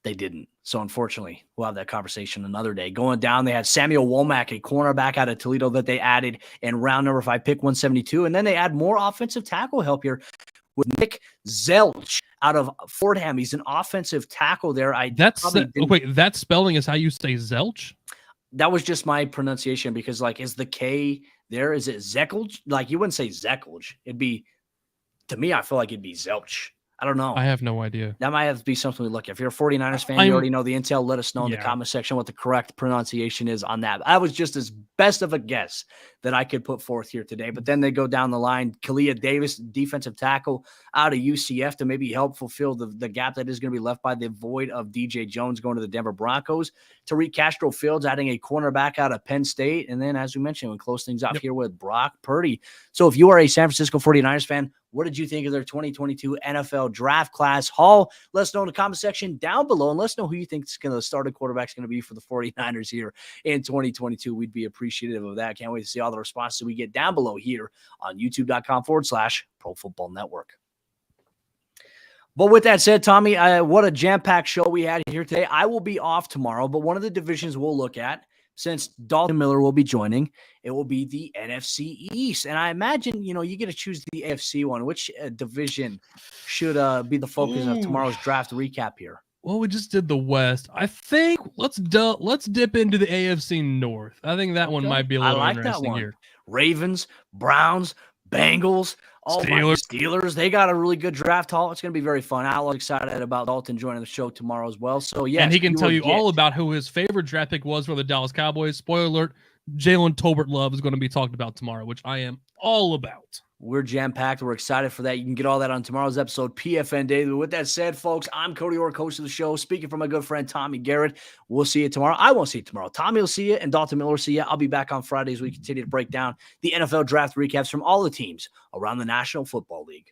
they didn't. So, unfortunately, we'll have that conversation another day. Going down, they had Samuel Womack, a cornerback out of Toledo that they added in round number 5, pick 172. And then they add more offensive tackle help here with Nick Zelch out of Fordham. He's an offensive tackle there. That spelling is how you say Zelch? That was just my pronunciation because, is the K there? Is it Zekelj? You wouldn't say Zekelj. It'd be, to me, I feel like it'd be Zelch. I don't know. I have no idea. That might have to be something we look at. If you're a 49ers fan, you already know the intel. Let us know in the comment section what the correct pronunciation is on that. I was just as best of a guess that I could put forth here today. But then they go down the line. Kalia Davis, defensive tackle out of UCF to maybe help fulfill the gap that is going to be left by the void of DJ Jones going to the Denver Broncos. Tariq Castro Fields adding a cornerback out of Penn State. And then, as we mentioned, we close things out here with Brock Purdy. So if you are a San Francisco 49ers fan, what did you think of their 2022 NFL draft class haul? Let us know in the comment section down below, and let us know who you think the starting quarterback is going to be for the 49ers here in 2022. We'd be appreciative of that. Can't wait to see all the responses we get down below here on youtube.com/Pro Football Network. But with that said, Tommy, what a jam-packed show we had here today. I will be off tomorrow, but one of the divisions we'll look at, since Dalton Miller will be joining, it will be the NFC East. And I imagine, you get to choose the AFC one. Which division should be the focus of tomorrow's draft recap here? Well, we just did the West. I think let's dip into the AFC North. I think that one might be a little interesting here. Ravens, Browns, Bengals, Steelers. They got a really good draft haul. It's going to be very fun. I'm excited about Dalton joining the show tomorrow as well. So, yes. And he can tell you all about who his favorite draft pick was for the Dallas Cowboys. Spoiler alert, Jalen Tolbert Love is going to be talked about tomorrow, which I am all about. We're jam-packed. We're excited for that. You can get all that on tomorrow's episode, PFN Daily. With that said, folks, I'm Cody Orr, host of the show. Speaking for my good friend, Tommy Garrett. We'll see you tomorrow. I won't see you tomorrow. Tommy will see you, and Dalton Miller will see you. I'll be back on Friday as we continue to break down the NFL draft recaps from all the teams around the National Football League.